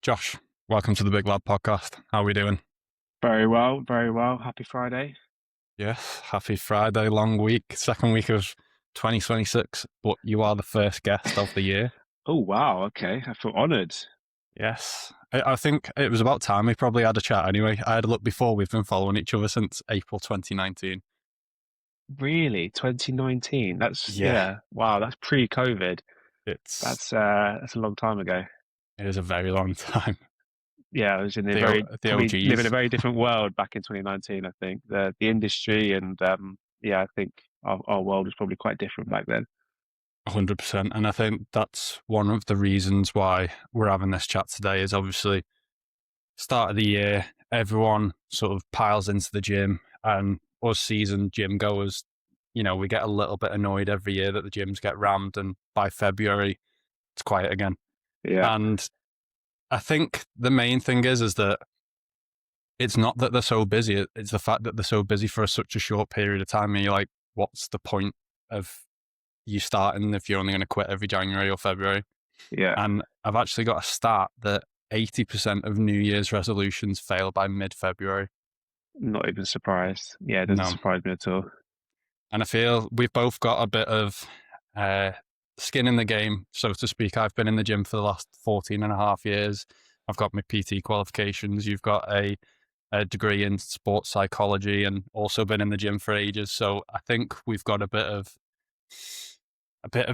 Josh, welcome to the Big Lad Podcast. How are we doing? Very well, very well. Happy Friday. Yes, happy Friday, long week, second week of 2026, but you are the first guest of the year. Oh, wow. Okay. I feel honored. Yes, I think it was about time we probably had a chat anyway. I had a look before, we've been following each other since April 2019. Really? 2019? Yeah, Yeah. Wow, that's pre-COVID. it's, That's a long time ago. it is a very long time. Yeah, I was in a The probably live in a OGs, very different world back in 2019, I think. The industry and yeah, I think our world was probably quite different back then. 100%. And I think that's one of the reasons why we're having this chat today is obviously start of the year, everyone sort of piles into the gym, and us seasoned gym goers, we get a little bit annoyed every year that the gyms get rammed, and by February, it's quiet again. Yeah. And I think the main thing is that it's not that they're so busy; it's the fact that they're so busy for such a short period of time. And you're like, what's the point of you starting if you're only going to quit every January or February? Yeah. And I've actually got a stat that 80% of New Year's resolutions fail by mid-February. Not even surprised. Yeah, it doesn't No. surprise me at all. And I feel we've both got a bit of uh, skin in the game, so to speak. I've been in the gym for the last 14 and a half years. I've got my PT qualifications. You've got a degree in sports psychology and also been in the gym for ages. So I think we've got a bit of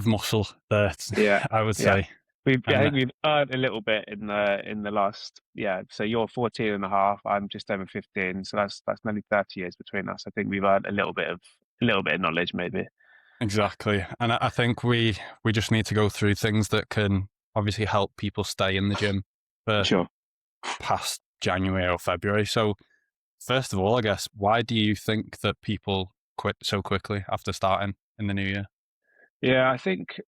muscle there, Yeah. I would Yeah. say. I And think we've earned a little bit in the last, yeah. So you're 14 and a half. I'm just over 15. So that's nearly 30 years between us. I think we've earned a little bit of knowledge, maybe. exactly. And I think we just need to go through things that can obviously help people stay in the gym for Sure. past January or February. So first of all, I guess, why do you think that people quit so quickly after starting in the new year? Yeah, I think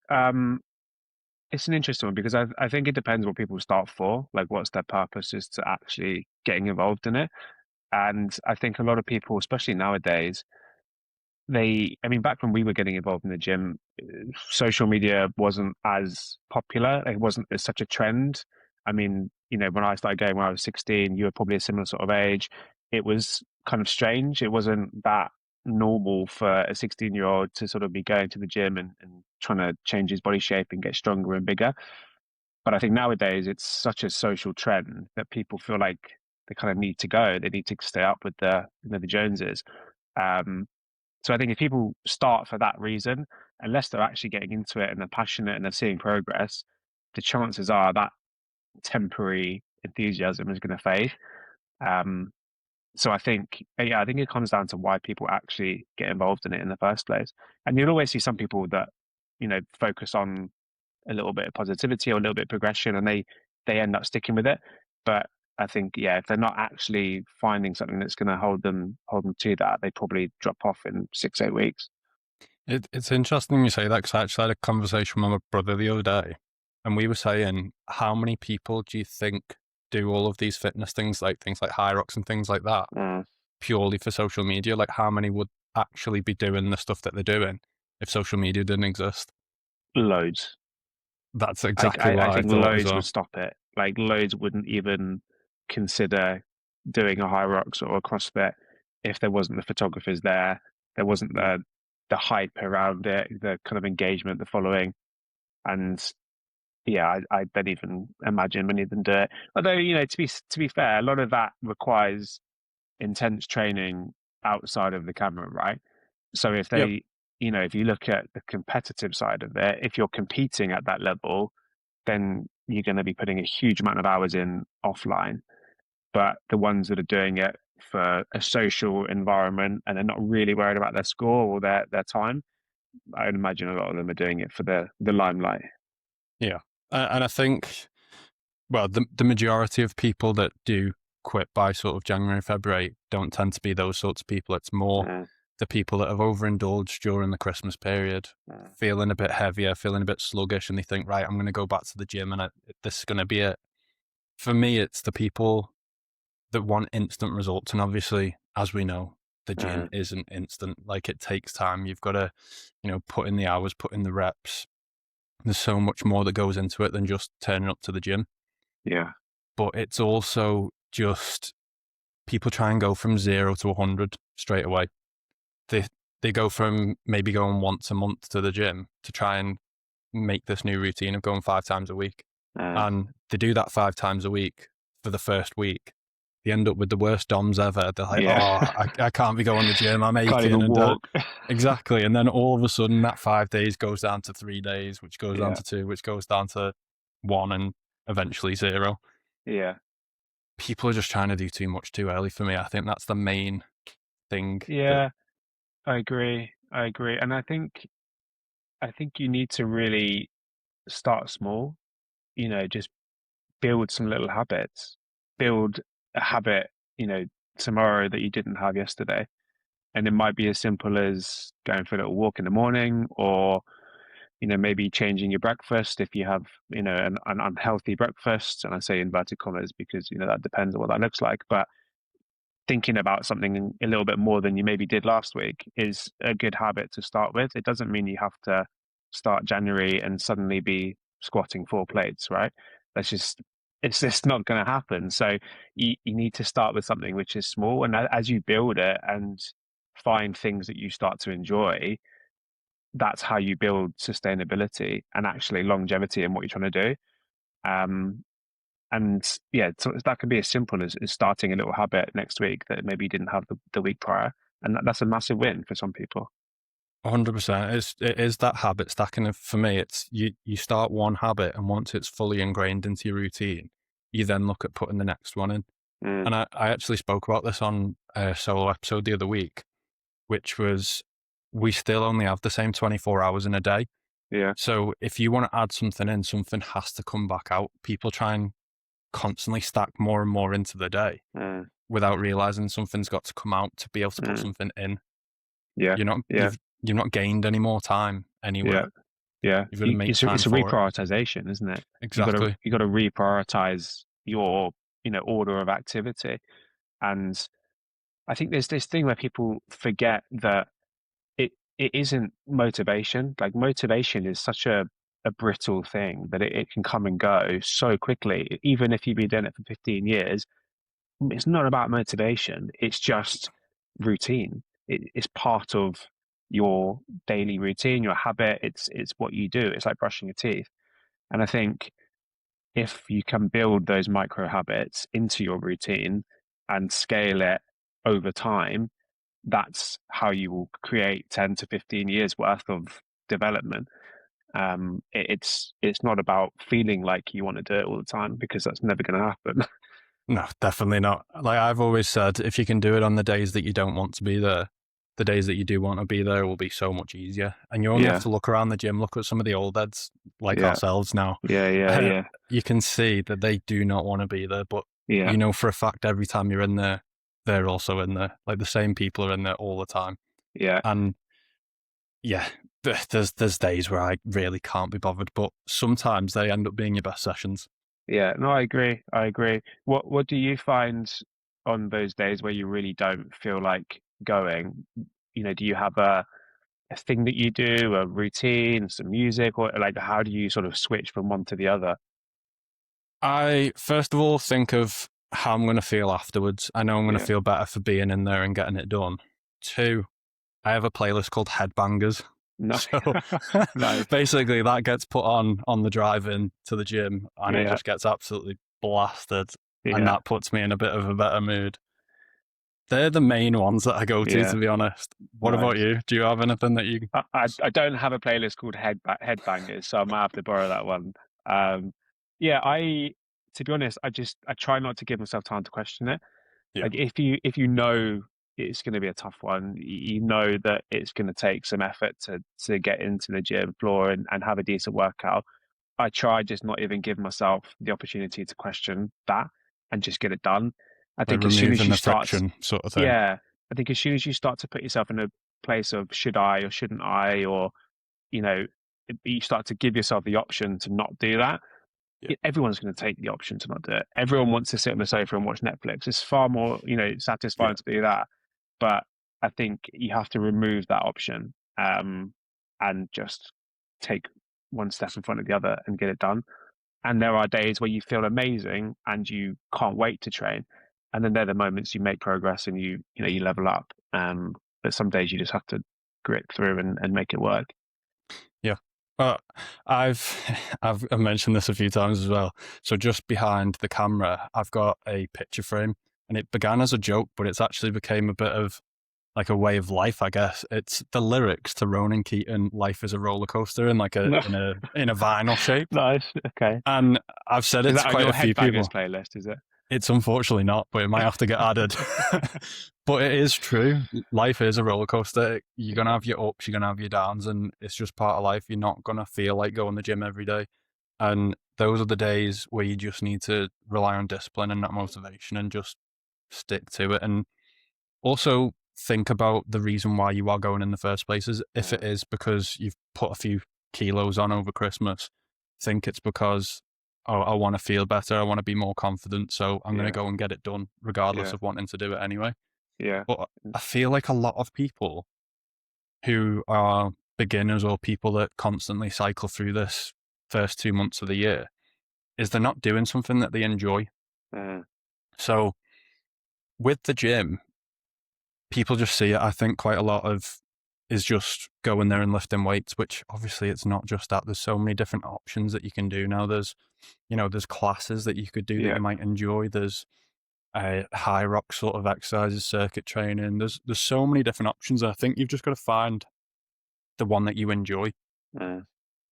it's an interesting one because I think it depends what people start for, like what's their purpose is to actually getting involved in it. And I think a lot of people, especially nowadays, I mean, back when we were getting involved in the gym, social media wasn't as popular. It wasn't as such a trend. I mean, when I started going when I was 16, you were probably a similar sort of age. It was kind of strange. It wasn't that normal for a 16-year-old to sort of be going to the gym and trying to change his body shape and get stronger and bigger. But I think nowadays it's such a social trend that people feel like they kind of need to go. They need to stay up with the Joneses. Um, so I think if people start for that reason, unless they're actually getting into it and they're passionate and they're seeing progress, the chances are that temporary enthusiasm is going to fade. Um, so I think, yeah, I think it comes down to why people actually get involved in it in the first place. And you'll always see some people that, focus on a little bit of positivity or a little bit of progression and they end up sticking with it. But I think, yeah, if they're not actually finding something that's going to hold them to that, they probably drop off in 6, 8 weeks. It's interesting you say that because I actually had a conversation with my brother the other day, and we were saying, how many people do you think do all of these fitness things like high rocks and things like that, Mm. purely for social media? Like, how many would actually be doing the stuff that they're doing if social media didn't exist? Loads. That's I, exactly I what I I think thought as loads well. would stop it. Like loads wouldn't even consider doing a high rocks or a CrossFit if there wasn't the photographers there, there wasn't Yeah. the hype around it, the kind of engagement, the following, and yeah, I don't even imagine many of them do it. Although to be fair, a lot of that requires intense training outside of the camera, right? So if Yep. if you look at the competitive side of it, if you're competing at that level, then you're going to be putting a huge amount of hours in offline. But the ones that are doing it for a social environment and they're not really worried about their score or their time, I would imagine a lot of them are doing it for the limelight. Yeah. And I think, well, the majority of people that do quit by sort of January, February don't tend to be those sorts of people. It's more Mm, the people that have overindulged during the Christmas period, mm. feeling a bit heavier, feeling a bit sluggish, and they think, right, I'm going to go back to the gym and this is going to be it. For me, it's the people that want instant results. And obviously, as we know, the gym Mm. isn't instant. Like it takes time. You've got to, put in the hours, put in the reps. There's so much more that goes into it than just turning up to the gym. Yeah. but it's also just people try and go from 0 to 100 straight away. They they go from maybe going once a month to the gym to try and make this new routine of going 5 times a week. Uh, And they do that 5 times a week for the first week. They end up with the worst DOMs ever. They're like, yeah. "Oh, I can't be going to the gym. I'm Can't aching." even And walk. exactly. And then all of a sudden, that 5 days goes down to 3 days, which goes down Yeah. to 2, which goes down to 1, and eventually 0. Yeah. People are just trying to do too much too early for me. I think that's the main thing that Yeah. I agree. I agree. And I think you need to really start small, just build some little habits. Build a habit, you know, tomorrow that you didn't have yesterday. And it might be as simple as going for a little walk in the morning, or, maybe changing your breakfast if you have, an unhealthy breakfast. And I say inverted commas because, that depends on what that looks like. But thinking about something a little bit more than you maybe did last week is a good habit to start with. It doesn't mean you have to start January and suddenly be squatting 4 plates, right? It's just not going to happen. So you need to start with something which is small. And as you build it and find things that you start to enjoy, that's how you build sustainability and actually longevity in what you're trying to do. Um, and yeah, so that can be as simple as starting a little habit next week that maybe you didn't have the week prior. And that's a massive win for some people. 100%. It is that habit stacking. And for me, it's you start one habit, and once it's fully ingrained into your routine, you then look at putting the next one in. Mm, And I actually spoke about this on a solo episode the other week, which was we still only have the same 24 hours in a day. yeah. So if you want to add something in, something has to come back out. People try and constantly stack more and more into the day Mm, without realizing something's got to come out to be able to put mm, something in. yeah. You're not Yeah. you've not gained any more time Yeah. anywhere. Yeah. You've got to make time It's a for it. reprioritization, isn't it? Exactly. You got to reprioritize your, order of activity. And I think there's this thing where people forget that it isn't motivation. Like motivation is such a brittle thing that it can come and go so quickly. Even if you've been doing it for 15 years, it's not about motivation. It's just routine. It's part of your daily routine, your habit. It's what you do. It's like brushing your teeth. And I think if you can build those micro habits into your routine and scale it over time, that's how you will create 10 to 15 years worth of development. It's not about feeling like you want to do it all the time because that's never going to happen. No, definitely not. Like I've always said, if you can do it on the days that you don't want to be there, the days that you do want to be there will be so much easier. And you only have Yeah, to look around the gym, look at some of the old heads like yeah, ourselves now. yeah, yeah, yeah, You can see that they do not want to be there, but yeah, you know for a fact every time you're in there, they're also in there. Like the same people are in there all the time. yeah, And yeah, there's days where I really can't be bothered, but sometimes they end up being your best sessions. yeah. No, I agree. I agree. What do you find on those days where you really don't feel like going? Do you have a thing that you do, a routine, some music, or like how do you sort of switch from one to the other? I first of all think of how I'm going to feel afterwards. I know I'm going to Yeah. feel better for being in there and getting it done. Two, I have a playlist called Headbangers. No, So nice. basically, that gets put on the drive in to the gym, and it Yeah, just gets absolutely blasted, and yeah, that puts me in a bit of a better mood. They're the main ones that I go to yeah. be honest. What about Nice. you? Do you have anything that you? I don't have a playlist called Headbangers, so I might have to borrow that one. Um, yeah, to be honest, I try not to give myself time to question it. Yeah, Like if you know it's going to be a tough one, you know that it's going to take some effort to get into the gym floor and have a decent workout. I try just not even give myself the opportunity to question that and just get it done. I like think as soon as removing you the start, friction sort of thing. yeah, I think as soon as you start to put yourself in a place of should I or shouldn't I, or you know, you start to give yourself the option to not do that. Yeah, Everyone's going to take the option to not do it. Everyone wants to sit on the sofa and watch Netflix. It's far more, satisfying yeah. to do that. But I think you have to remove that option, and just take one step in front of the other and get it done. And there are days where you feel amazing and you can't wait to train. And then they're the moments you make progress and you level up. But some days you just have to grit through and make it work. Yeah. But I've I've mentioned this a few times as well. So just behind the camera, I've got a picture frame, and it began as a joke, but it's actually became a bit of like a way of life, I guess. It's the lyrics to Ronan Keating "Life is a roller coaster" in like a No. in a vinyl shape. Nice. Okay. And I've said it Is to that on quite your a few headbangers people. playlist? Is it? It's unfortunately not, but it might have to get added. But it is true. Life is a roller coaster. You're gonna have your ups, you're gonna have your downs, and it's just part of life. You're not gonna feel like going to the gym every day. And those are the days where you just need to rely on discipline and that motivation and just stick to it. And also think about the reason why you are going in the first place. Is if it Mm, is because you've put a few kilos on over Christmas, think it's because, oh, I want to feel better, I want to be more confident, so I'm going to yeah. go and get it done, regardless Yeah. of wanting to do it anyway. Yeah. But I feel like a lot of people who are beginners or people that constantly cycle through this first 2 months of the year is they're not doing something that they enjoy. Mm, So with the gym, people just see it. I think quite a lot of is just going there and lifting weights, which obviously it's not just that. There's so many different options that you can do now. There's classes that you could do that yeah. you might enjoy. There's high rock sort of exercises, circuit training. There's so many different options. I think you've just got to find the one that you enjoy Mm,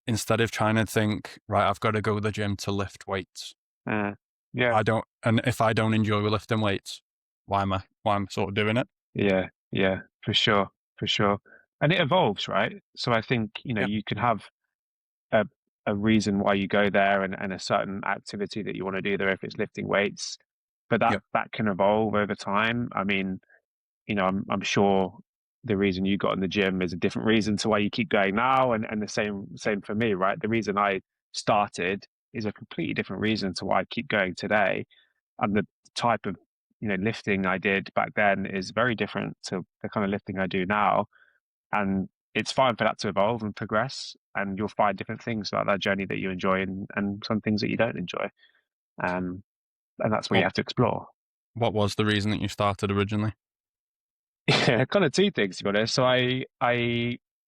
instead of trying to think, right, I've got to go to the gym to lift weights. mm, yeah. I don't, and if I don't enjoy lifting weights, why am I sort of doing it? Yeah. Yeah. For sure. For sure. And it evolves, right? So I think, Yeah, you can have a reason why you go there and a certain activity that you want to do there if it's lifting weights, but yeah, that can evolve over time. I mean, I'm sure the reason you got in the gym is a different reason to why you keep going now, and the same for me, right? The reason I started is a completely different reason to why I keep going today, and the type of lifting I did back then is very different to the kind of lifting I do now, and it's fine for that to evolve and progress, and you'll find different things about that journey that you enjoy and some things that you don't enjoy, um, and that's where you What have to explore. what was the reason that you started originally? Yeah, kind of two things to be honest. So I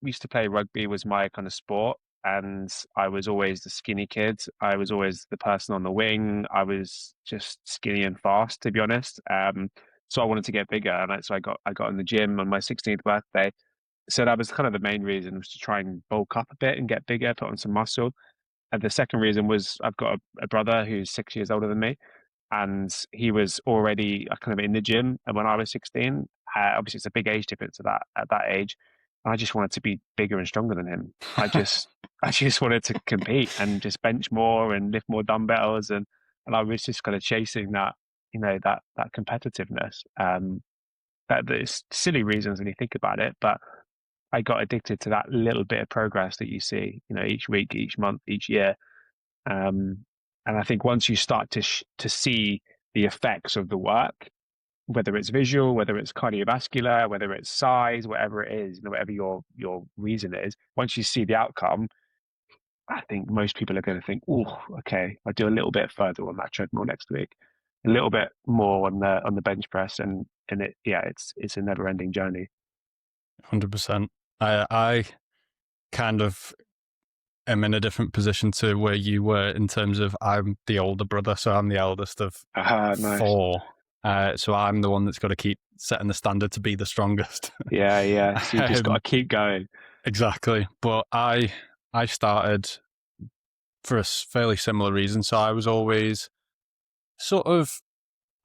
used to play rugby was my kind of sport, and I was always the skinny kid. I was always the person on the wing. I was just skinny and fast, to be honest. So I wanted to get bigger, and so I got in the gym on my 16th birthday. So that was kind of the main reason, was to try and bulk up a bit and get bigger, put on some muscle. And the second reason was I've got a brother who's 6 years older than me, and he was already kind of in the gym. And when I was 16, obviously it's a big age difference at that age. And I just wanted to be bigger and stronger than him. I just wanted to compete and just bench more and lift more dumbbells, and I was just kind of chasing that, that competitiveness. There's silly reasons when you think about it, but I got addicted to that little bit of progress that you see, each week, each month, each year. Um, and I think once you start to see the effects of the work, whether it's visual, whether it's cardiovascular, whether it's size, whatever it is, whatever your reason is, once you see the outcome, I think most people are going to think, "Oh, okay, I'll do a little bit further on that treadmill next week, a little bit more on the bench press," and it's a never ending journey. 100%. I kind of am in a different position to where you were in terms of I'm the older brother, so I'm the eldest of Nice. four. So I'm the one that's got to keep setting the standard to be the strongest. Yeah, yeah. So you just got to um, keep going. exactly. But I started for a fairly similar reason. So I was always sort of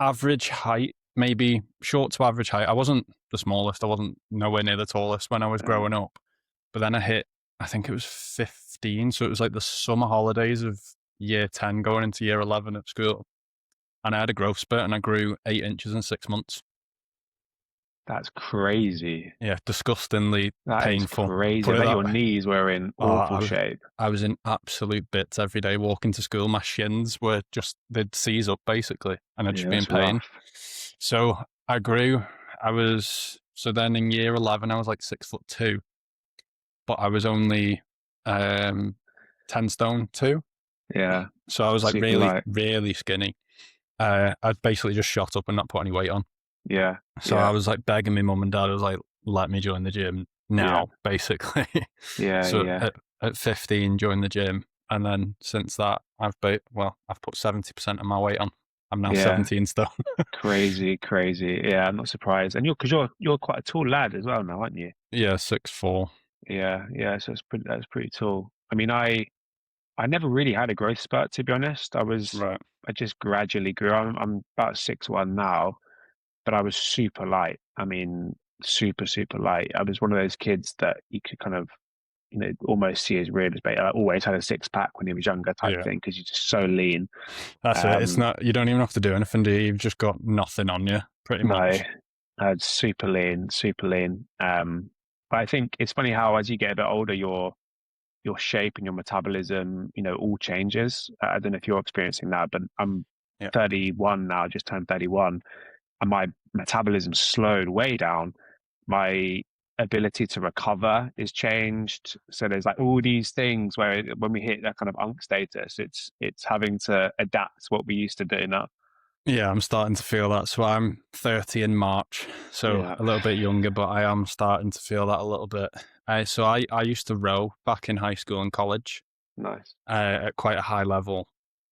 average height, maybe short to average height. I wasn't the smallest. I wasn't nowhere near the tallest when I was Uh, growing up. But then I hit, I think it was 15. So it was like the summer holidays of year 10 going into year 11 at school. And I had a growth spurt and I grew 8 inches in 6 months. that's crazy. Yeah, disgustingly That is painful. crazy. I Put it bet that your way. knees were in Oh, awful shape. I was in absolute bits every day walking to school. My shins were just, they'd seize up basically and I'd Yeah, just be in that's pain. rough. So I grew. So then in year 11, I was like 6'2", but I was only 10 stone 2. Yeah. So I was like Super really, light. really skinny. I'd basically just shot up and not put any weight on. Yeah. So I Yeah. was like begging my mum and dad. I was like, let me join the gym Yeah. now, basically. Yeah. So Yeah. at 15, joined the gym. And then since that, I've put 70% of my weight on. I'm now Yeah. 17 stone. Crazy, crazy. Yeah, I'm not surprised. And you're quite a tall lad as well now, aren't you? Yeah, 6'4". Yeah, yeah. So that's pretty tall. I mean, I never really had a growth spurt, to be honest. Right. I just gradually grew. I'm about 6'1" now, but I was super light. I mean, super, super light. I was one of those kids that you could kind of, almost see as weird as bait. I always had a six pack when he was younger type Yeah. thing because you're just so lean. That's it. It's Um, not, you don't even have to do anything, do you? You've just got nothing on you, pretty no, much. I was super lean, super lean. But I think it's funny how as you get a bit older, your shape and your metabolism, all changes. I don't know if you're experiencing that, but I'm Yeah. 31 now, just turned 31, and my metabolism slowed way down. My ability to recover is changed. So there's like all these things where when we hit that kind of unk status, it's having to adapt to what we used to do now. Yeah, I'm starting to feel that. So I'm 30 in March, so Yeah, a little bit younger, but I am starting to feel that a little bit. So I used to row back in high school and college nice. at quite a high level,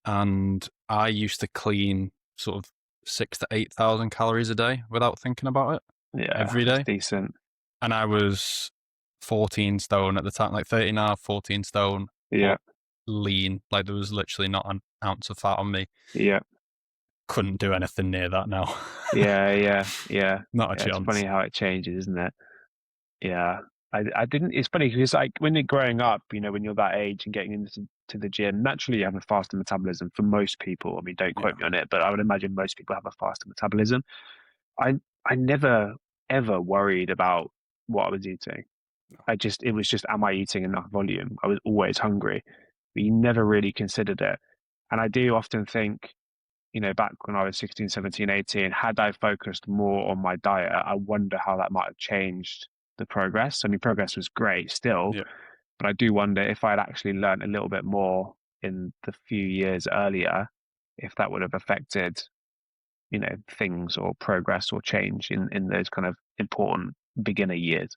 and I used to clean sort of 6 to 8 thousand calories a day without thinking about it Yeah, every that's day. decent. And I was 14 stone at the time, like 13 and a half, 14 stone, Yeah, but lean. Like there was literally not an ounce of fat on me. yeah. Couldn't do anything near that now. Yeah, yeah, yeah. Not a Yeah, it's funny chance. how it changes, isn't it? Yeah. I didn't, it's funny because like when you're growing up, when you're that age and getting into to the gym, naturally you have a faster metabolism for most people. I mean, don't Yeah. quote me on it, but I would imagine most people have a faster metabolism. I I never ever worried about what I was eating. It was just, am I eating enough volume? I was always hungry, but you never really considered it. And I do often think, back when I was 16, 17, 18, had I focused more on my diet, I wonder how that might have changed the progress. I mean, progress was great still, Yeah. but I do wonder if I'd actually learned a little bit more in the few years earlier, if that would have affected, things or progress or change in those kind of important beginner years.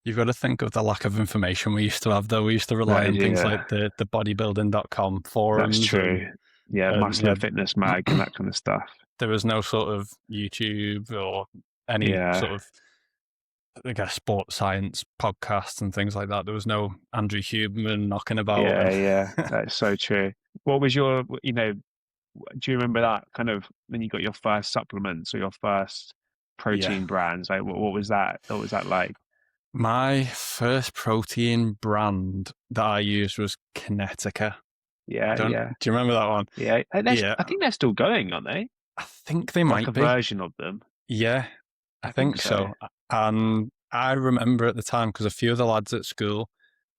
You've got to think of the lack of information we used to have, though. We used to rely That is, on things like yeah, the bodybuilding.com that's forums true. Yeah, and Muscular Fitness Mag and that kind of stuff. there was no sort of YouTube or any Yeah, sort of, I guess, sports science podcasts and things like that. There was no Andrew Huberman knocking about. yeah, And yeah. That's so true. What was do you remember that kind of when you got your first supplements or your first yeah, protein brands? Like, what was that? What was that like? my first protein brand that I used was Kinetica. Yeah, yeah, Do you remember that one? yeah. Yeah, I think they're still going, aren't they? I think they Like a might be. version of them. Yeah, I I think think so. so. And I remember at the time because a few of the lads at school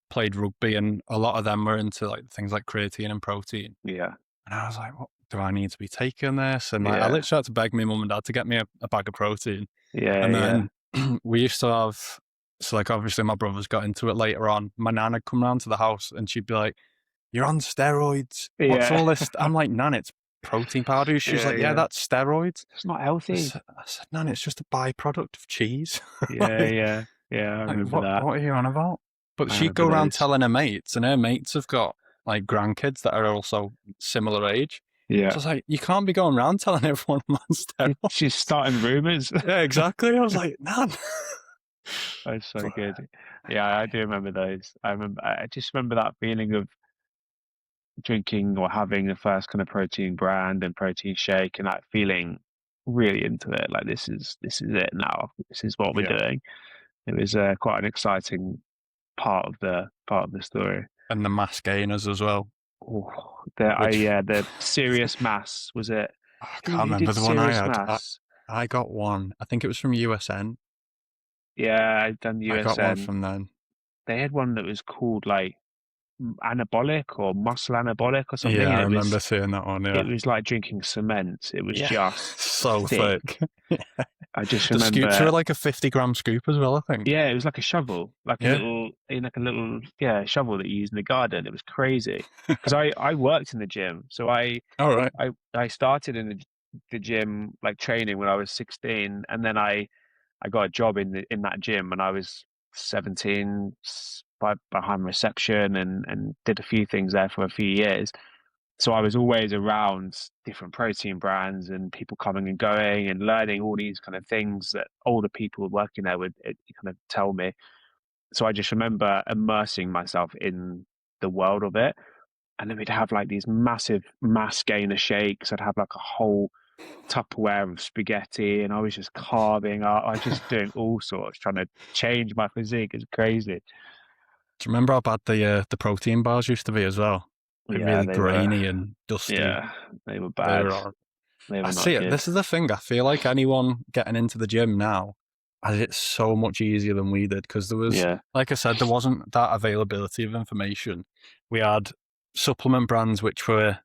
played rugby, and a lot of them were into like things like creatine and protein. Yeah, And I was like, "What do I need to be taking this?" And like, I yeah, literally had to beg my mum and dad to get me a bag of protein. yeah, And yeah, then we used to have, so like obviously my brothers got into it later on. My nan had come round to the house, and she'd be like, "You're on steroids. What's yeah, all this?" I'm like, "Nan, it's protein powder." She was yeah, like, "Yeah, yeah. that's steroids." It's not healthy. I said, "Nan, it's just a byproduct of cheese." Yeah, like, yeah, yeah. I like remember that. what are you on about? But I she'd remember go around those. telling her mates, and her mates have got like grandkids that are also similar age. Yeah, So I was like, you can't be going around telling everyone I'm on she's steroids. starting rumors. Yeah, exactly. I was like, "Nan." That's so But good. Yeah, I do remember those. I just remember that feeling of drinking or having the first kind of protein brand and protein shake and that feeling really into it. Like this is it now. This is what we're yeah, doing. It was quite an exciting part of the story. and the mass gainers as well, Oh, which the serious mass was it? I Who can't who remember did the one I serious had. mass? I got one. I think it was from USN. Yeah, I'd done I got one USN. from then. They had one that was called like anabolic or muscle anabolic or something, Yeah, and I remember seeing that one. it Yeah, was like drinking cement. It was yeah, just so thick. thick. I just The scoops were remember, like a 50-gram scoop as well, I think. yeah, it was like a shovel, Yeah. like a little, yeah, shovel that you use in the garden. It was crazy because I worked in the gym, so All right. I started in the gym like training when I was 16, and then I got a job in that gym when I was 17 behind reception and did a few things there for a few years. So I was always around different protein brands and people coming and going and learning all these kind of things that older people working there would kind of tell me. So I just remember immersing myself in the world of it. And then we'd have like these massive mass gainer shakes. I'd have like a whole Tupperware of spaghetti, and I was just carving up. I was just doing all sorts, trying to change my physique. It's crazy. Do you remember how bad the protein bars used to be as well? Like Yeah, really grainy and dusty. yeah, they were They bad. were on. They I were see not it. good. This is the thing. I feel like anyone getting into the gym now has it so much easier than we did because there was, Yeah, like I said, there wasn't that availability of information. We had supplement brands which were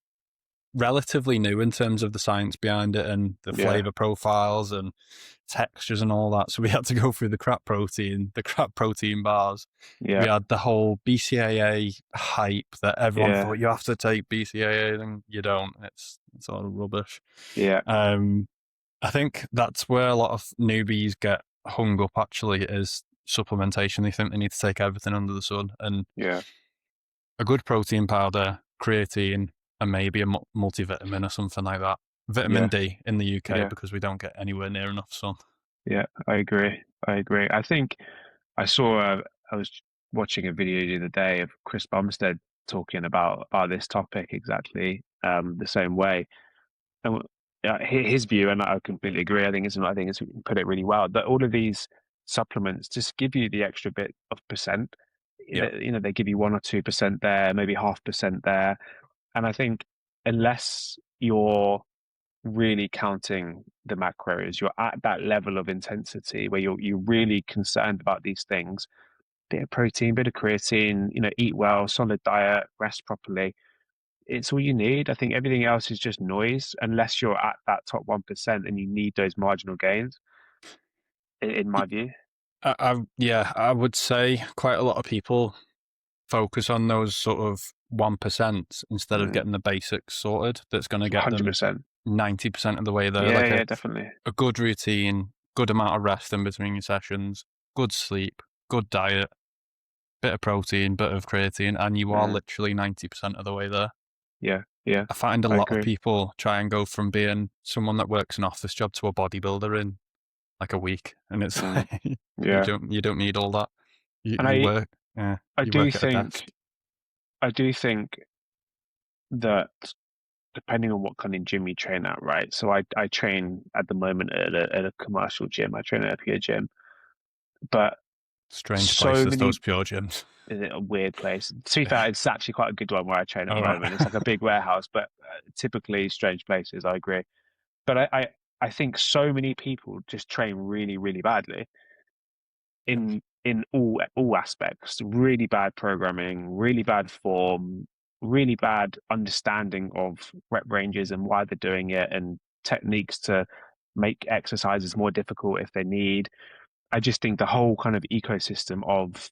relatively new in terms of the science behind it and the yeah, flavor profiles and textures and all that. So we had to go through the crap protein bars. We yeah, had the whole BCAA hype that everyone yeah, thought you have to take BCAA and you don't. It's all rubbish. yeah, Um, I think that's where a lot of newbies get hung up actually is supplementation. They think they need to take everything under the sun and yeah, a good protein powder, creatine, and maybe a multivitamin or something like that. Vitamin yeah, D in the UK yeah, because we don't get anywhere near enough sun. yeah. I agree. I agree. I think I saw. I was watching a video the other day of Chris Bumstead talking about this topic exactly the same way. And his view, and I completely agree. I think it's put it really well that all of these supplements just give you the extra bit of percent. Yeah. You know, they give you 1 or 2% there, maybe 0.5% there, and I think unless you're really counting the macros, you're at that level of intensity where you're really concerned about these things. Bit of protein, bit of creatine, you know, eat well, solid diet, rest properly, it's all you need. I think everything else is just noise unless you're at that top 1% and you need those marginal gains, in my view. Yeah, I would say quite a lot of people focus on those sort of 1% instead of Mm, getting the basics sorted. That's going to get them 100%. 90% of the way there. Yeah, Like yeah, definitely. a good routine, good amount of rest in between your sessions, good sleep, good diet, bit of protein, bit of creatine, and you are Mm, literally 90% of the way there. yeah, yeah, I find a I lot of agree. people try and go from being someone that works an office job to a bodybuilder in like a week, and it's Mm, like yeah. you don't need all that. And You work, yeah, I you do work at a desk. think, I do think that depending on what kind of gym you train at, right? So I train at the moment at a commercial gym. I train at a pure gym, but Strange so places, many those pure gyms. is it a weird place? To be fair, it's actually quite a good one where I train at the All right. moment. It's like a big warehouse, but typically strange places. I agree, but I think so many people just train really really badly Yeah. in all aspects. Really bad programming, really bad form, really bad understanding of rep ranges and why they're doing it, and techniques to make exercises more difficult if they need. I just think the whole kind of ecosystem of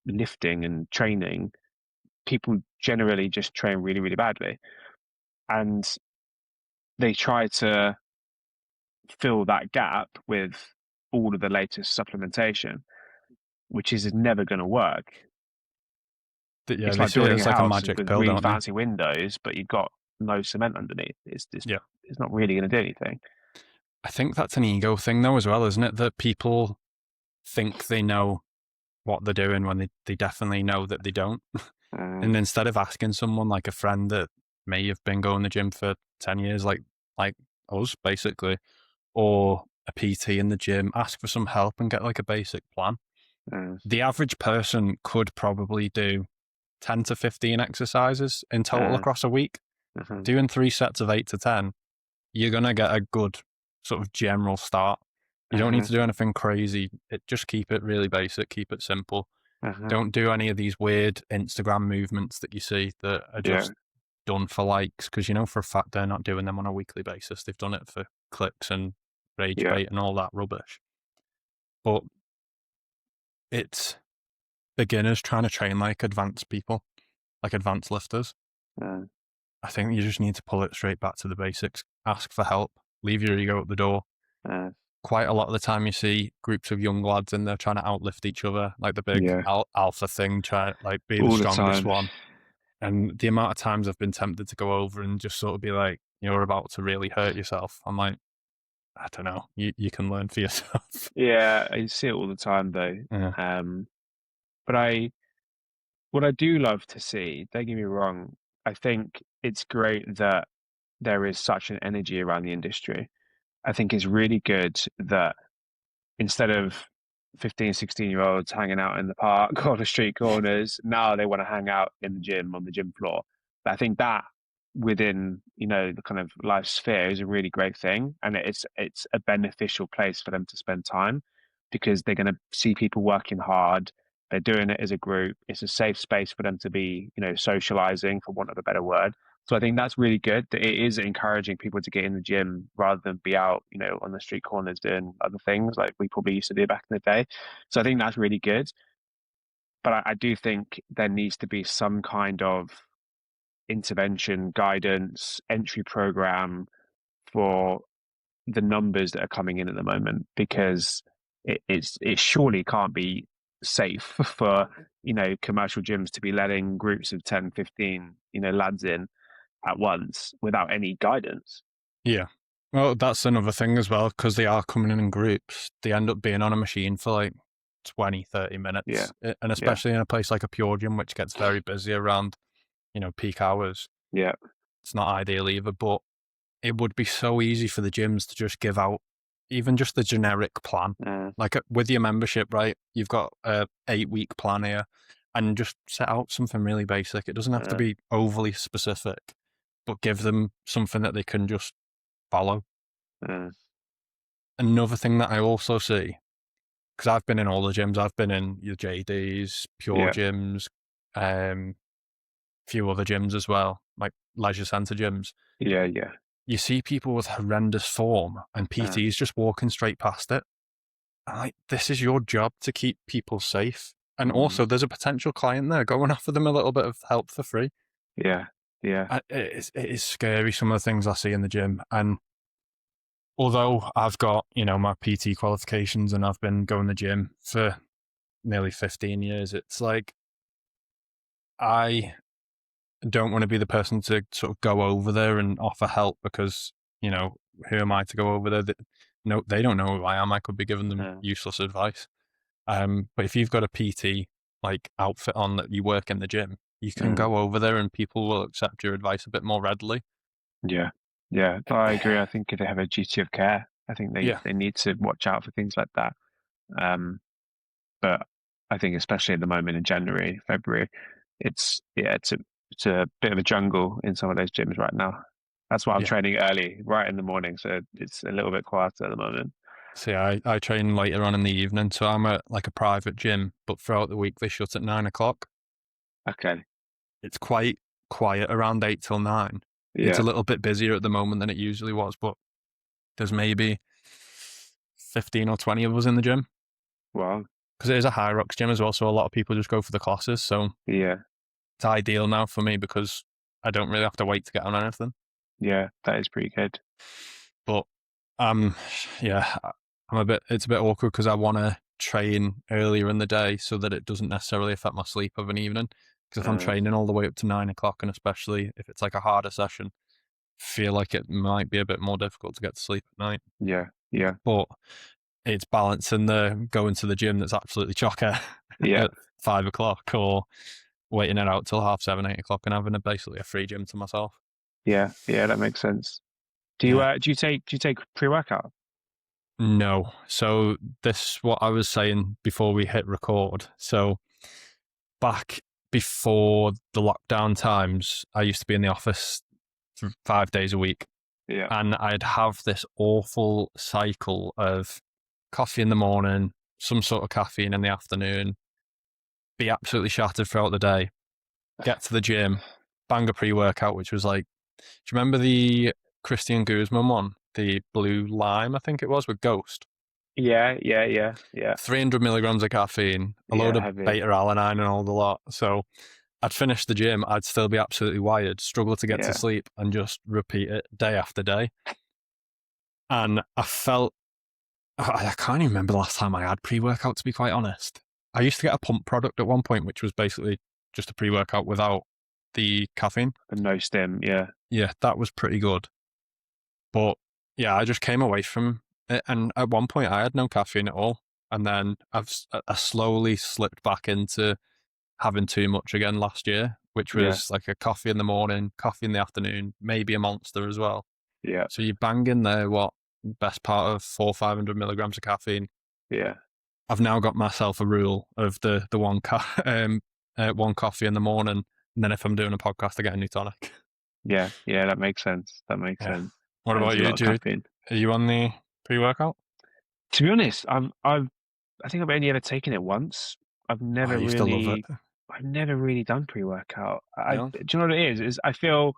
lifting and training, people generally just train really, really badly. And they try to fill that gap with all of the latest supplementation, which is never going to work. Yeah, It's they like see it building as a like a house magic with pill, really don't they? fancy windows, but you've got no cement underneath. It's just, Yeah. it's not really going to do anything. I think that's an ego thing though as well, isn't it? That people think they know what they're doing when they definitely know that they don't. Uh, And instead of asking someone like a friend that may have been going to the gym for 10 years, like us basically, or a PT in the gym, ask for some help and get like a basic plan. uh, The average person could probably do 10 to 15 exercises in total uh, across a week. uh, Doing 3 sets of 8 to 10, you're going to get a good sort of general start. You don't need uh, to do anything crazy. Just keep it really basic, keep it simple. uh, Don't do any of these weird Instagram movements that you see that are yeah, just done for likes because you know for a fact they're not doing them on a weekly basis. They've done it for clicks and rage Yeah. bait and all that rubbish. But it's beginners trying to train like advanced people, like advanced lifters. Uh, I think you just need to pull it straight back to the basics. Ask for help. Leave your ego at the door. uh, Quite a lot of the time, you see groups of young lads in there trying to outlift each other, like the big yeah. alpha thing, try like be the All the strongest time. one. And the amount of times I've been tempted to go over and just sort of be like, you're about to really hurt yourself. I'm like, I don't know. You can learn for yourself. Yeah, I see it all the time though. Yeah. Um, but what I do love to see, don't get me wrong, I think it's great that there is such an energy around the industry. I think it's really good that instead of 15, 16-year-olds hanging out in the park or the street corners, now they want to hang out in the gym on the gym floor. But I think that within, the kind of life sphere is a really great thing. And it's a beneficial place for them to spend time because they're going to see people working hard. They're doing it as a group. It's a safe space for them to be, socializing, for want of a better word. So I think that's really good. That it is encouraging people to get in the gym rather than be out, on the street corners doing other things like we probably used to do back in the day. So I think that's really good. But I do think there needs to be some kind of intervention, guidance, entry program for the numbers that are coming in at the moment because it surely can't be safe for commercial gyms to be letting groups of 10, 15 lads in at once without any guidance. Yeah. Well, that's another thing as well, because they are coming in groups. They end up being on a machine for like 20, 30 Yeah, minutes. And yeah, especially in a place like a pure gym, which gets very busy around, peak hours. yeah, It's not ideal either, but it would be so easy for the gyms to just give out even just the generic plan. uh, Like with your membership, right? You've got a 8-week plan here and just set out something really basic. It doesn't have to uh, be overly specific, but give them something that they can just follow. uh, Another thing that I also see, because I've been in all the gyms, I've been in your JDs, Pure yeah, Gyms, few other gyms as well, like leisure centre gyms. yeah, yeah, You see people with horrendous form and uh, PTs just walking straight past it. I'm like, this is your job to keep people safe. And mm, also, there's a potential client there. Go and offer them a little bit of help for free. yeah, yeah, It is scary, some of the things I see in the gym. And although I've got, my PT qualifications and I've been going to the gym for nearly 15 years, it's like I don't want to be the person to sort of go over there and offer help because, who am I to go over there? No, they don't know who I am. I could be giving them uh, useless advice. But if you've got a PT like outfit on that you work in the gym, you can uh, go over there and people will accept your advice a bit more readily. yeah, yeah. No, I agree. I think they have a duty of care. I think they Yeah, they need to watch out for things like that. Um, but I think especially at the moment in January, February, it's a bit of a jungle in some of those gyms right now. That's why I'm yeah. training early, right in the morning, so it's a little bit quieter at the moment. See, I train later on in the evening, so I'm at like a private gym, but throughout the week they shut at 9 o'clock. Okay, It's quite quiet around 8 till 9. It's a yeah, little bit busier at the moment than it usually was, but there's maybe 15 or 20 of us in the gym well, because it is a high rocks gym as well. So a lot of people just go for the classes. So yeah, it's ideal now for me because I don't really have to wait to get on anything. yeah, that is pretty good. But yeah, it's a bit awkward because I want to train earlier in the day so that it doesn't necessarily affect my sleep of an evening. Because if I'm Uh, training all the way up to 9 o'clock, and especially if it's like a harder session, feel like it might be a bit more difficult to get to sleep at night. yeah, yeah, But it's balancing the going to the gym that's absolutely chocker yeah, at 5 o'clock or waiting it out till half 7, 8 o'clock and having basically a free gym to myself. yeah, yeah. That makes sense. Do you Yeah. do you take pre-workout? No. So this what I was saying before we hit record. So back before the lockdown times, I used to be in the office 5 days a week, Yeah, and I'd have this awful cycle of coffee in the morning, some sort of caffeine in the afternoon, be absolutely shattered throughout the day, get to the gym, bang a pre-workout, which was like, do you remember the Christian Guzman one? the blue lime, I think it was, with Ghost. Yeah, yeah, yeah, yeah, 300 milligrams of caffeine, a load yeah, of heavy. beta alanine and all the lot. So I'd finish the gym, I'd still be absolutely wired, struggle to get to Yeah, sleep, and just repeat it day after day. And I felt, I can't even remember the last time I had pre workout, to be quite honest. I used to get a pump product at one point, which was basically just a pre workout without the caffeine. and no stim. Yeah, Yeah, that was pretty good. But yeah, I just came away from it. And at one point, I had no caffeine at all. And then I slowly slipped back into having too much again last year, which yeah, was like a coffee in the morning, coffee in the afternoon, maybe a monster as well. yeah, So you bang in there, what, best part of 500 milligrams of caffeine. yeah, I've now got myself a rule of the one coffee in the morning, and then if I'm doing a podcast, I get a new tonic. yeah, yeah. That makes sense. That makes Yeah. sense. What And it's about a you? lot of caffeine. Are you on the pre-workout? To be honest, I think I've only ever taken it once. I've Oh, I never used to love it. really, I've never really done pre-workout. No? Do you know what it is? Is I feel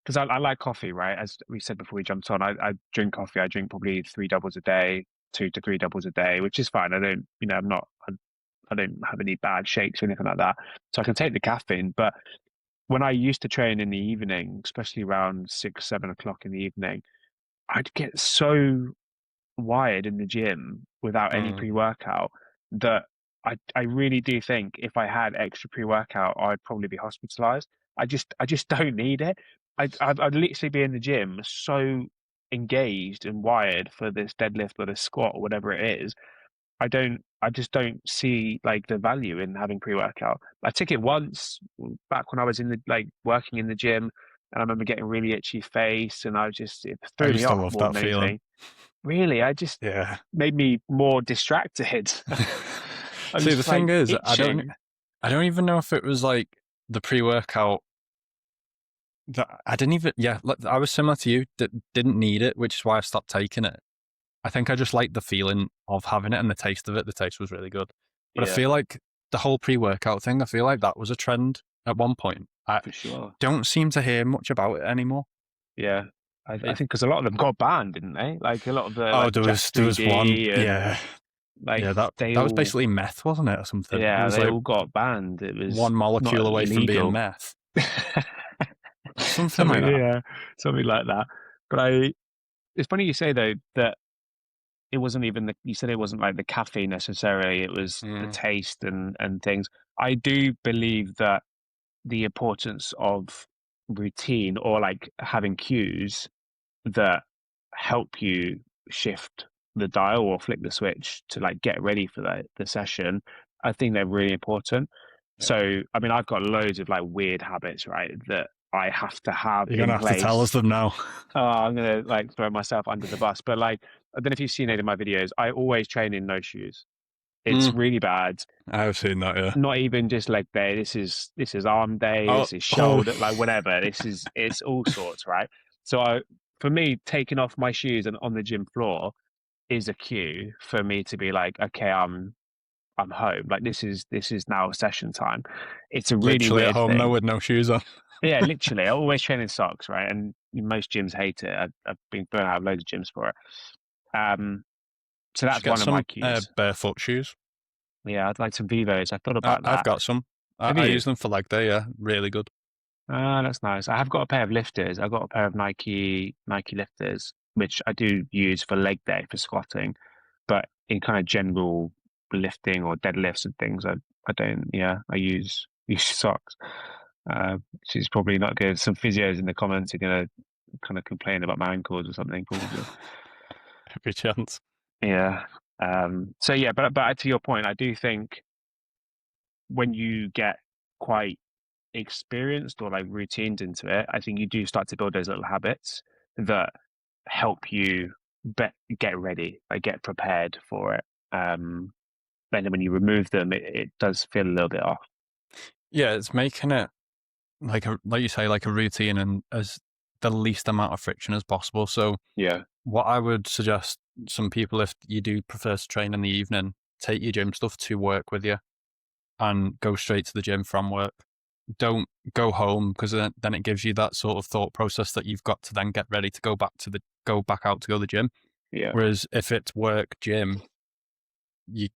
because I like coffee, right? As we said before we jumped on, I drink coffee. I drink probably three doubles a day, 2 to 3 doubles a day, which is fine. I don't, I'm not, I don't have any bad shakes or anything like that. So I can take the caffeine. But when I used to train in the evening, especially around 6, 7 o'clock in the evening, I'd get so wired in the gym without any Mm. pre-workout that I really do think if I had extra pre-workout, I'd probably be hospitalized. I just don't need it. I'd literally be in the gym so engaged and wired for this deadlift or this squat or whatever it is. I just don't see like the value in having pre-workout. I took it once back when I was in the like working in the gym, and I remember getting really itchy face, and it I threw me used to off love more that than feeling. anything. Really, I just Yeah. made me more distracted. I See, was the just thing like is, itching. I don't even know if it was like the pre-workout that I didn't even, yeah, I was similar to you, that didn't need it, which is why I stopped taking it. I think I just liked the feeling of having it and the taste of it. The taste was really good. But I Yeah, feel like the whole pre-workout thing, I feel like that was a trend at one point. I for sure. don't seem to hear much about it anymore. Yeah, I It, think because a lot of them got banned, didn't they? Like a lot of the oh, like Jack there was one, 3D and yeah, like yeah, they that was all basically meth, wasn't it, or something? It yeah was they like all got banned. It was one not molecule away from being illegal. meth, something like Something, that. yeah, something like that. But it's funny you say though that it wasn't even you said it wasn't like the caffeine necessarily. It was the Mm, taste and things. I do believe that the importance of routine or like having cues that help you shift the dial or flick the switch to like get ready for the session. I think they're really important. yeah. So, I mean, I've got loads of like weird habits, right, that I have to have You're gonna in have to tell us place. them now. Oh, I'm gonna like throw myself under the bus, but like, I don't know if you've seen any of my videos. I always train in no shoes. It's Mm, really bad. I've seen that, yeah. Not even just leg day. This is arm day. Oh, This is oh, shoulder, like whatever. It's all sorts, right? So for me, taking off my shoes and on the gym floor is a cue for me to be like, okay, I'm home. Like this is now session time. It's a really literally at weird home though thing. with no shoes on. Yeah, literally. I always train in socks, right? And most gyms hate it. I've been thrown out of loads of gyms for it. Um, so Should that's get one of my some cues. barefoot shoes. Yeah, I'd like some Vivos. I thought about I've that. got some. Have I you? use them for leg day. Yeah, really good. Ah, that's nice. I have got a pair of lifters. I've got a pair of Nike lifters, which I do use for leg day for squatting, but in kind of general lifting or deadlifts and things, I don't. Yeah, I use socks. Which is probably not good. Some physios in the comments are gonna kind of complain about my ankles or something, probably. Every chance. Yeah. So yeah, but to your point, I do think when you get quite experienced or like routines into it, I think you do start to build those little habits that help you get ready, like get prepared for it. Then when you remove them, it does feel a little bit off. Yeah, it's making it like you say, like a routine and as the least amount of friction as possible. So Yeah, what I would suggest some people, if you do prefer to train in the evening, take your gym stuff to work with you and go straight to the gym from work. don't go home, because then it gives you that sort of thought process that you've got to then get ready to go back out to go to the gym. Yeah. Whereas if it's work gym,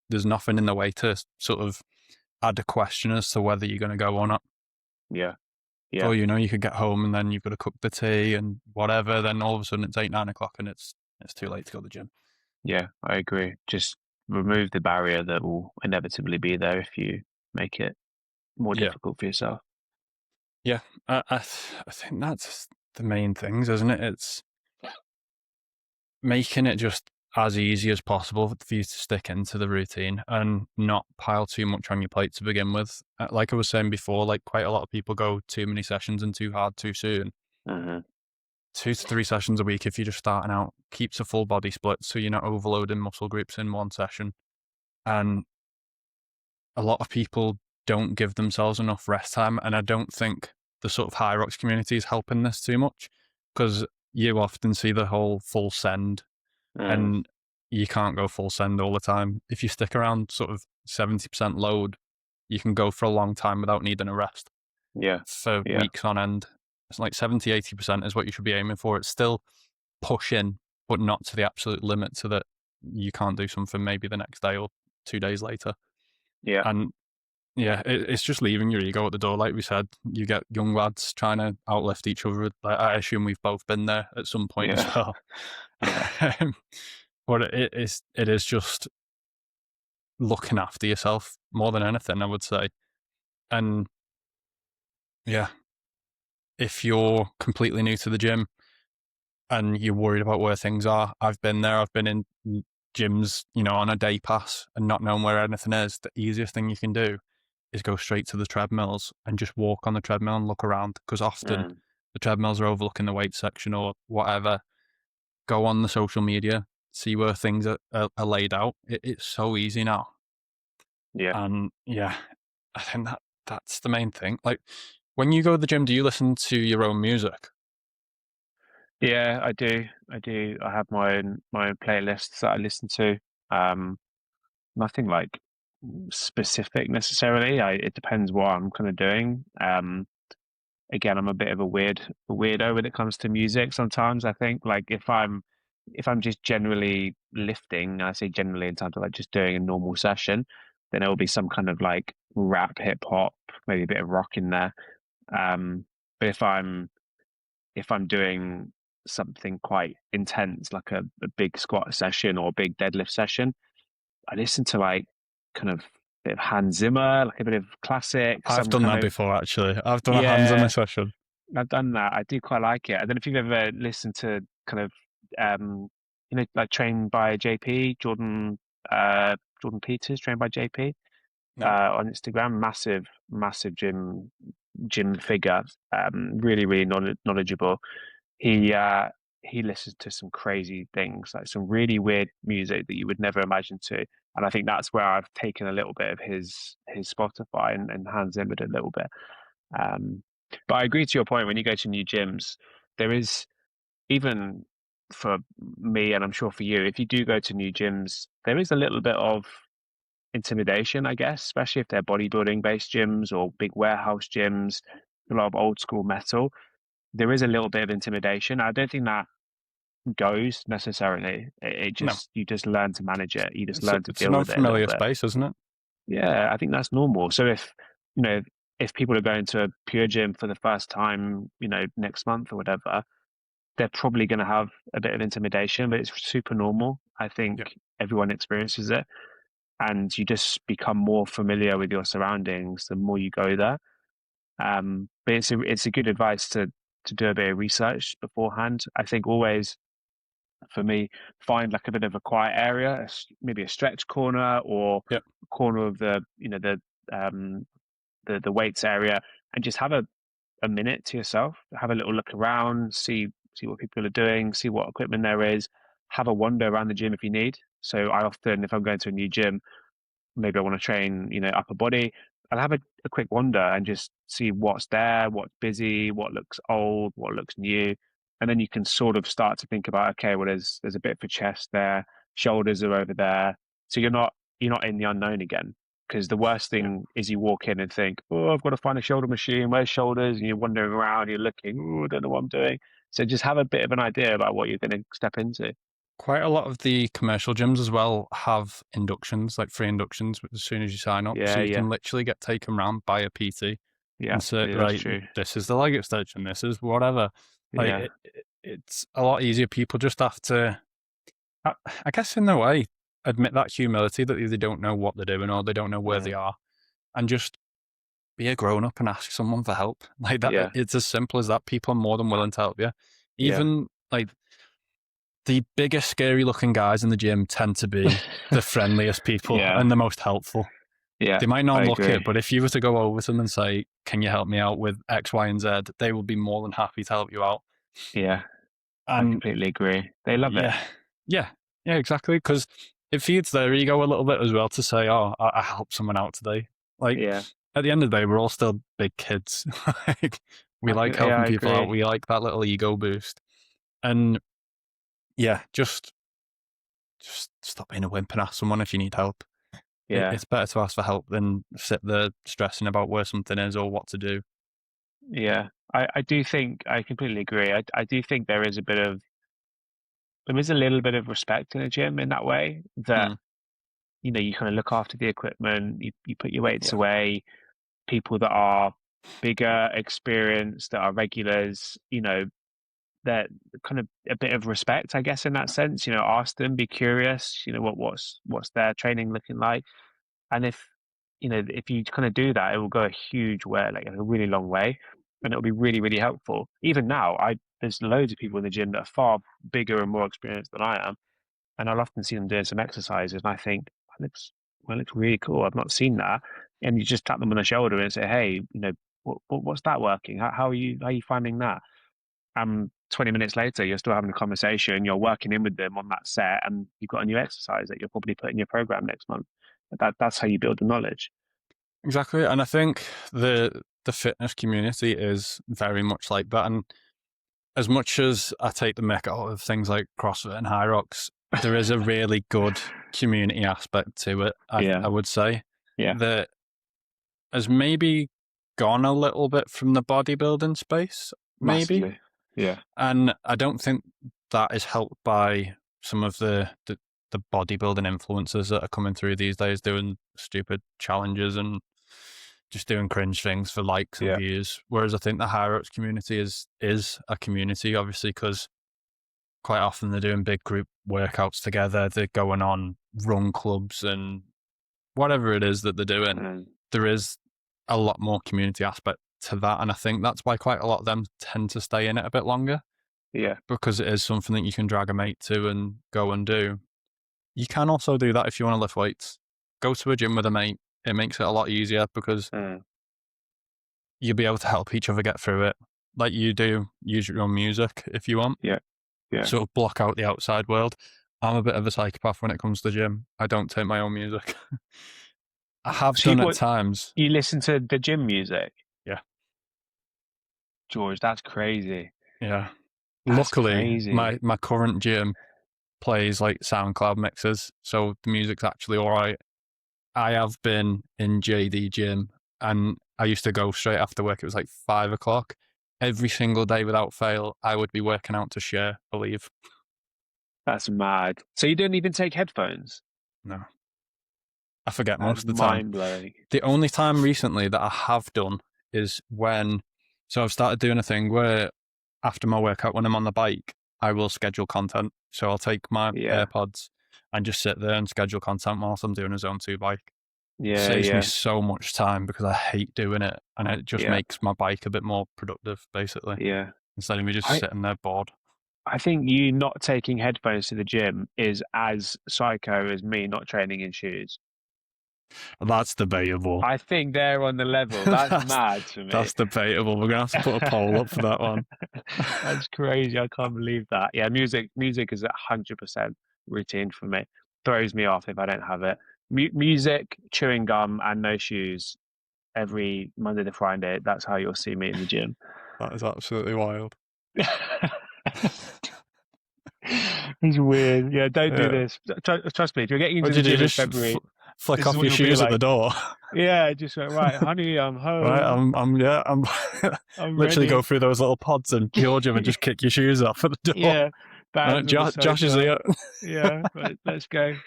there's nothing in the way to sort of add a question as to whether you're going to go or not. Yeah. Or, Yeah. you could get home and then you've got to cook the tea and whatever. Then all of a sudden it's 8, 9 o'clock and it's too late to go to the gym. Yeah. I agree. Just remove the barrier that will inevitably be there if you make it more Yeah. difficult for yourself. Yeah. I think that's the main things, isn't it? It's making it just as easy as possible for you to stick into the routine and not pile too much on your plate to begin with. Like I was saying before, like quite a lot of people go too many sessions and too hard too soon. Hmm. 2 to 3 sessions a week, if you're just starting out, keeps a full body split so you're not overloading muscle groups in one session. And a lot of people don't give themselves enough rest time. And I don't think the sort of high rocks community is helping this too much, because you often see the whole full send, Mm. and you can't go full send all the time. If you stick around sort of 70% load, you can go for a long time without needing a rest Yeah. for Yeah. weeks on end. It's like 70, 80% is what you should be aiming for. It's still pushing, but not to the absolute limit so that you can't do something maybe the next day or 2 days later. Yeah. And yeah, it's just leaving your ego at the door. Like we said, you get young lads trying to outlift each other. Like, I assume we've both been there at some point as Yeah. well. Yeah. But it is just looking after yourself more than anything, I would say. And yeah, if you're completely new to the gym and you're worried about where things are, I've been there. I've been in gyms, on a day pass and not knowing where anything is. The easiest thing you can do is go straight to the treadmills and just walk on the treadmill and look around, because often Mm. the treadmills are overlooking the weight section or whatever. Go on the social media, see where things are laid out. It's so easy now. Yeah. And yeah, I think that's the main thing. Like, when you go to the gym, do you listen to your own music? Yeah, I do. I do. I have my own playlists that I listen to. Um, Nothing like specific necessarily. It depends what I'm kind of doing. Again, I'm a bit of a weirdo when it comes to music. Sometimes I think like if I'm just generally lifting, and I say generally in terms of like just doing a normal session, then it will be some kind of like rap, hip hop, maybe a bit of rock in there. But if I'm doing something quite intense, like a big squat session or a big deadlift session, I listen to like kind of bit of Hans Zimmer, like a bit of classic, I've some done kind that of before, actually. I've done a hands on a yeah, session. I've done that. I do quite like it. I don't know if you've ever listened to kind of like Trained by JP, Jordan Peters, Trained by JP, No. on Instagram. Massive, massive gym figure. Really, really knowledgeable. He uh he listens to some crazy things, like some really weird music that you would never imagine to. And I think that's where I've taken a little bit of his Spotify and hands in with it a little bit. Um, but I agree to your point, when you go to new gyms, there is, even for me, and I'm sure for you, if you do go to new gyms, there is a little bit of intimidation, I guess, especially if they're bodybuilding based gyms or big warehouse gyms, a lot of old school metal. There is a little bit of intimidation. I don't think that goes necessarily. It No. just, you just learn to manage it. You just It's, learn to it's an deal with it a little unfamiliar bit. space, isn't it? Yeah, I think that's normal. So you know, if people are going to a pure gym for the first time, next month or whatever, they're probably going to have a bit of intimidation, but it's super normal. I Yeah. think everyone experiences it, and you just become more familiar with your surroundings the more you go there. But it's a good advice to do a bit of research beforehand. I think always, for me, find like a bit of a quiet area, maybe a stretch corner or Yeah. a corner of um the weights area, and just have a minute to yourself. Have a little look around, see what people are doing, see what equipment there is. Have a wander around the gym if you need. So I often, if I'm going to a new gym, maybe I want to train, upper body, I'll have a quick wander and just see what's there, what's busy, what looks old, what looks new. And then you can sort of start to think about, okay, well, there's a bit for chest there, shoulders are over there. So you're not in the unknown again. because the worst Yeah. thing is you walk in and think, oh, I've got to find a shoulder machine. Where's shoulders? And you're wandering around, you're looking, oh, I don't know what I'm doing. So just have a bit of an idea about what you're going to step into. Quite a lot of the commercial gyms as well have inductions, like free inductions, as soon as you sign up. So Yeah, you yeah, can literally get taken around by a PT yeah, and say, yeah, that's right, true. this is the leg extension, this is whatever. Like Yeah, it's a lot easier. People just have to, I, I guess, in a way, admit that humility that they don't know what they're doing or they don't know where they mm, are, and just be a grown up and ask someone for help. Like that, yeah, it's as simple as that. People are more than willing to help you. yeah, Even like the biggest, scary looking guys in the gym tend to be the friendliest people yeah, and the most helpful. yeah. They might not I look it, agree. but if you were to go over to them and say, "Can you help me out with X, Y, and Z?" they will be more than happy to help you out. Yeah, I And completely agree. They love it. yeah, yeah, yeah, exactly. Because it feeds their ego a little bit as well to say, "Oh, I helped someone out today." Like Yeah, at the end of the day, we're all still big kids. Like, we like yeah, helping I people out. agree. We like that little ego boost. And yeah, just stop being a wimp and ask someone if you need help. Yeah, It's better to ask for help than sit there stressing about where something is or what to do. yeah. I do think I completely agree. I do think there is a little bit of respect in a gym in that way that, Mm, you kind of look after the equipment, you put your weights yeah, away, people that are bigger, experienced, that are regulars, that kind of a bit of respect, I guess, in that sense. Ask them, be curious. What's their training looking like, and if you kind of do that, it will go a huge way, like a really long way, and it'll be really, really helpful. Even now, I there's loads of people in the gym that are far bigger and more experienced than I am, and I'll often see them doing some exercises, and I think that looks really cool. I've not seen that, and you just tap them on the shoulder and say, hey, what's that working? How are you finding that? 20 minutes later, you're still having a conversation, you're working in with them on that set, and you've got a new exercise that you'll probably put in your program next month. That's how you build the knowledge. exactly. And I think the fitness community is very much like that. And as much as I take the mick out of things like CrossFit and High Rocks, there is a really good community aspect to it. I Yeah, would say yeah, that has maybe gone a little bit from the bodybuilding space, maybe. massively. Yeah, And I don't think that is helped by some of the bodybuilding influencers that are coming through these days doing stupid challenges and just doing cringe things for likes and yeah, views. Whereas I think the higher ups community is a community, obviously, because quite often they're doing big group workouts together. They're going on run clubs and whatever it is that they're doing. and There is a lot more community aspect to that. And I think that's why quite a lot of them tend to stay in it a bit longer yeah, because it is something that you can drag a mate to and go and do. You can also do that if you want to lift weights. Go to a gym with a mate. It makes it a lot easier because mm, you'll be able to help each other get through it. Like you do, use your own music if you want. yeah, yeah. Sort of block out the outside world. I'm a bit of a psychopath when it comes to the gym. I don't take my own music. I have So you, done at what, times. you listen to the gym music, Yeah. George? That's crazy. Yeah. That's Luckily, crazy. my current gym plays like SoundCloud mixes, so the music's actually all right. I have been in JD gym and I used to go straight after work. It was like 5 o'clock. Every single day without fail, I would be working out to share, believe. That's mad. So you don't even take headphones? No, I forget That's most of the time. mind blowing. The only time recently that I have done is so I've started doing a thing where after my workout, when I'm on the bike, I will schedule content. So I'll take my Yeah, AirPods and just sit there and schedule content whilst I'm doing a zone two bike. yeah, Saves me yeah, so much time because I hate doing it and it just yeah, makes my bike a bit more productive, basically, yeah. instead of me just I sitting there bored. I think you not taking headphones to the gym is as psycho as me not training in shoes. That's debatable. I think they're on the level. That's that's, mad to me. that's debatable. We're going to have to put a poll up for that one. That's crazy. I can't believe that. Yeah, music is 100% routine for me. Throws me off if I don't have it. Music, chewing gum, and no shoes every Monday to Friday. That's how you'll see me in the gym. That is absolutely wild. It's weird. Yeah, don't do Yeah. this. Trust me, if you're getting What into do the you do? gym in Just February, flick This is off what your you'll be shoes at the like. door. Yeah, just like, right, honey, I'm Right, home. I'm I'm literally go ready. through those little pods in pure gym and just kick your shoes off at the door. Yeah, Right, bands on the Josh is sofa. here. Yeah, let's go.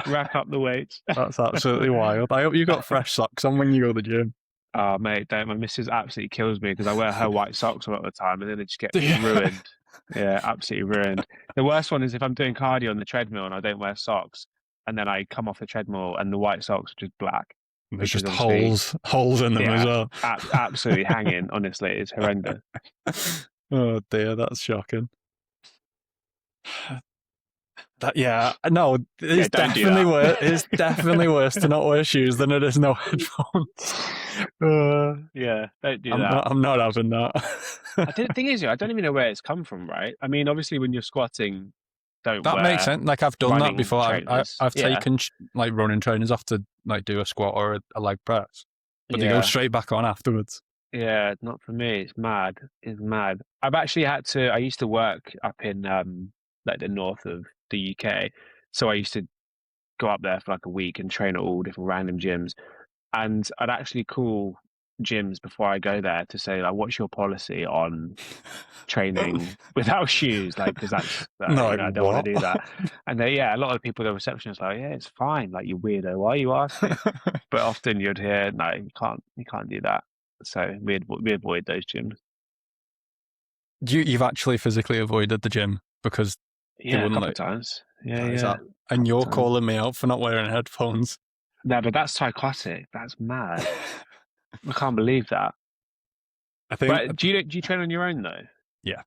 Rack up the weights. That's absolutely wild. I hope you got fresh socks on when you go to the gym. Oh, mate, don't. My missus absolutely kills me because I wear her white socks a lot of the time and then they just get Do you? ruined. Yeah, absolutely ruined. The worst one is if I'm doing cardio on the treadmill and I don't wear socks and then I come off the treadmill and the white socks are just black There's because just obviously, holes in them as yeah, well. absolutely hanging. Honestly, it's horrendous. Oh dear, that's shocking. That yeah, no, Yeah, it's don't do definitely that. worse. It's definitely worse to not wear shoes than it is no headphones. Yeah, don't do that. I'm not having that. The thing is, I don't even know where it's come from, right? I mean, obviously, when you're squatting, don't That makes wear sense. Like I've done that running before. trainers. I've Yeah, taken like running trainers off to like do a squat or a leg press, but they go yeah, straight back on afterwards. yeah. Not for me. It's mad. It's mad. I've actually had to. I used to work up in like the north of the UK, so I used to go up there for like a week and train at all different random gyms. And I'd actually call gyms before I go there to say like, "What's your policy on training without shoes?" Like, because that's No, you like know I don't want to what? do that. And they, yeah, a lot of people, the receptionist, like, "Yeah, it's fine. Like, you weirdo. Why are you asking?" But often you'd hear, "No, you can't do that." So we avoid those gyms. You've actually physically avoided the gym because they Yeah, a wouldn't couple of let. times. Yeah, That is yeah, that, a and couple of you're times. calling me out for not wearing headphones. No, but that's psychotic. That's mad. I can't believe that. I think, But do you train on your own though? yeah,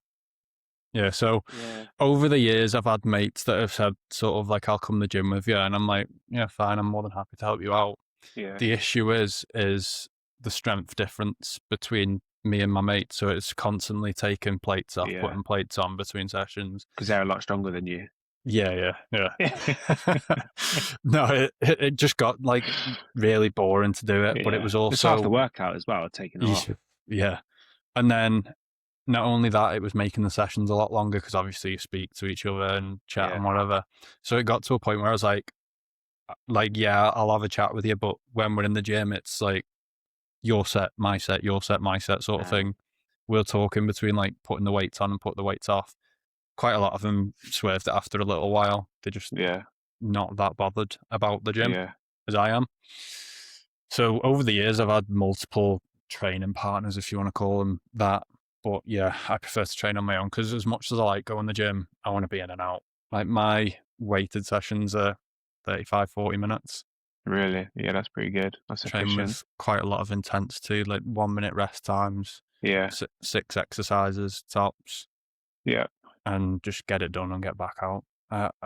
yeah. So Yeah, over the years, I've had mates that have said sort of like, "I'll come to the gym with you," and I'm like, "Yeah, fine. I'm more than happy to help you out." yeah, The issue is the strength difference between me and my mate. So it's constantly taking plates off, yeah. putting plates on between sessions. Because they're a lot stronger than you. Yeah, yeah, yeah. No, it just got like really boring to do it, but it Yeah, was it's half the also workout as well, taking it off. yeah. And then not only that, it was making the sessions a lot longer because obviously you speak to each other and chat Yeah, and whatever. So it got to a point where I was like, yeah, I'll have a chat with you, but when we're in the gym, it's like your set, my set, your set, my set sort of uh, thing. We'll talk in between like putting the weights on and put the weights off. Quite a lot of them swerved it after a little while. They're just yeah, not that bothered about the gym yeah, as I am. So over the years, I've had multiple training partners, if you want to call them that. But yeah, I prefer to train on my own because as much as I like going to the gym, I want to be in and out. Like my weighted sessions are 35, 40 minutes. really. Yeah, that's pretty good. That's Train efficient. with quite a lot of intensity, like 1 minute rest times, Yeah, six exercises tops, yeah, and just get it done and get back out.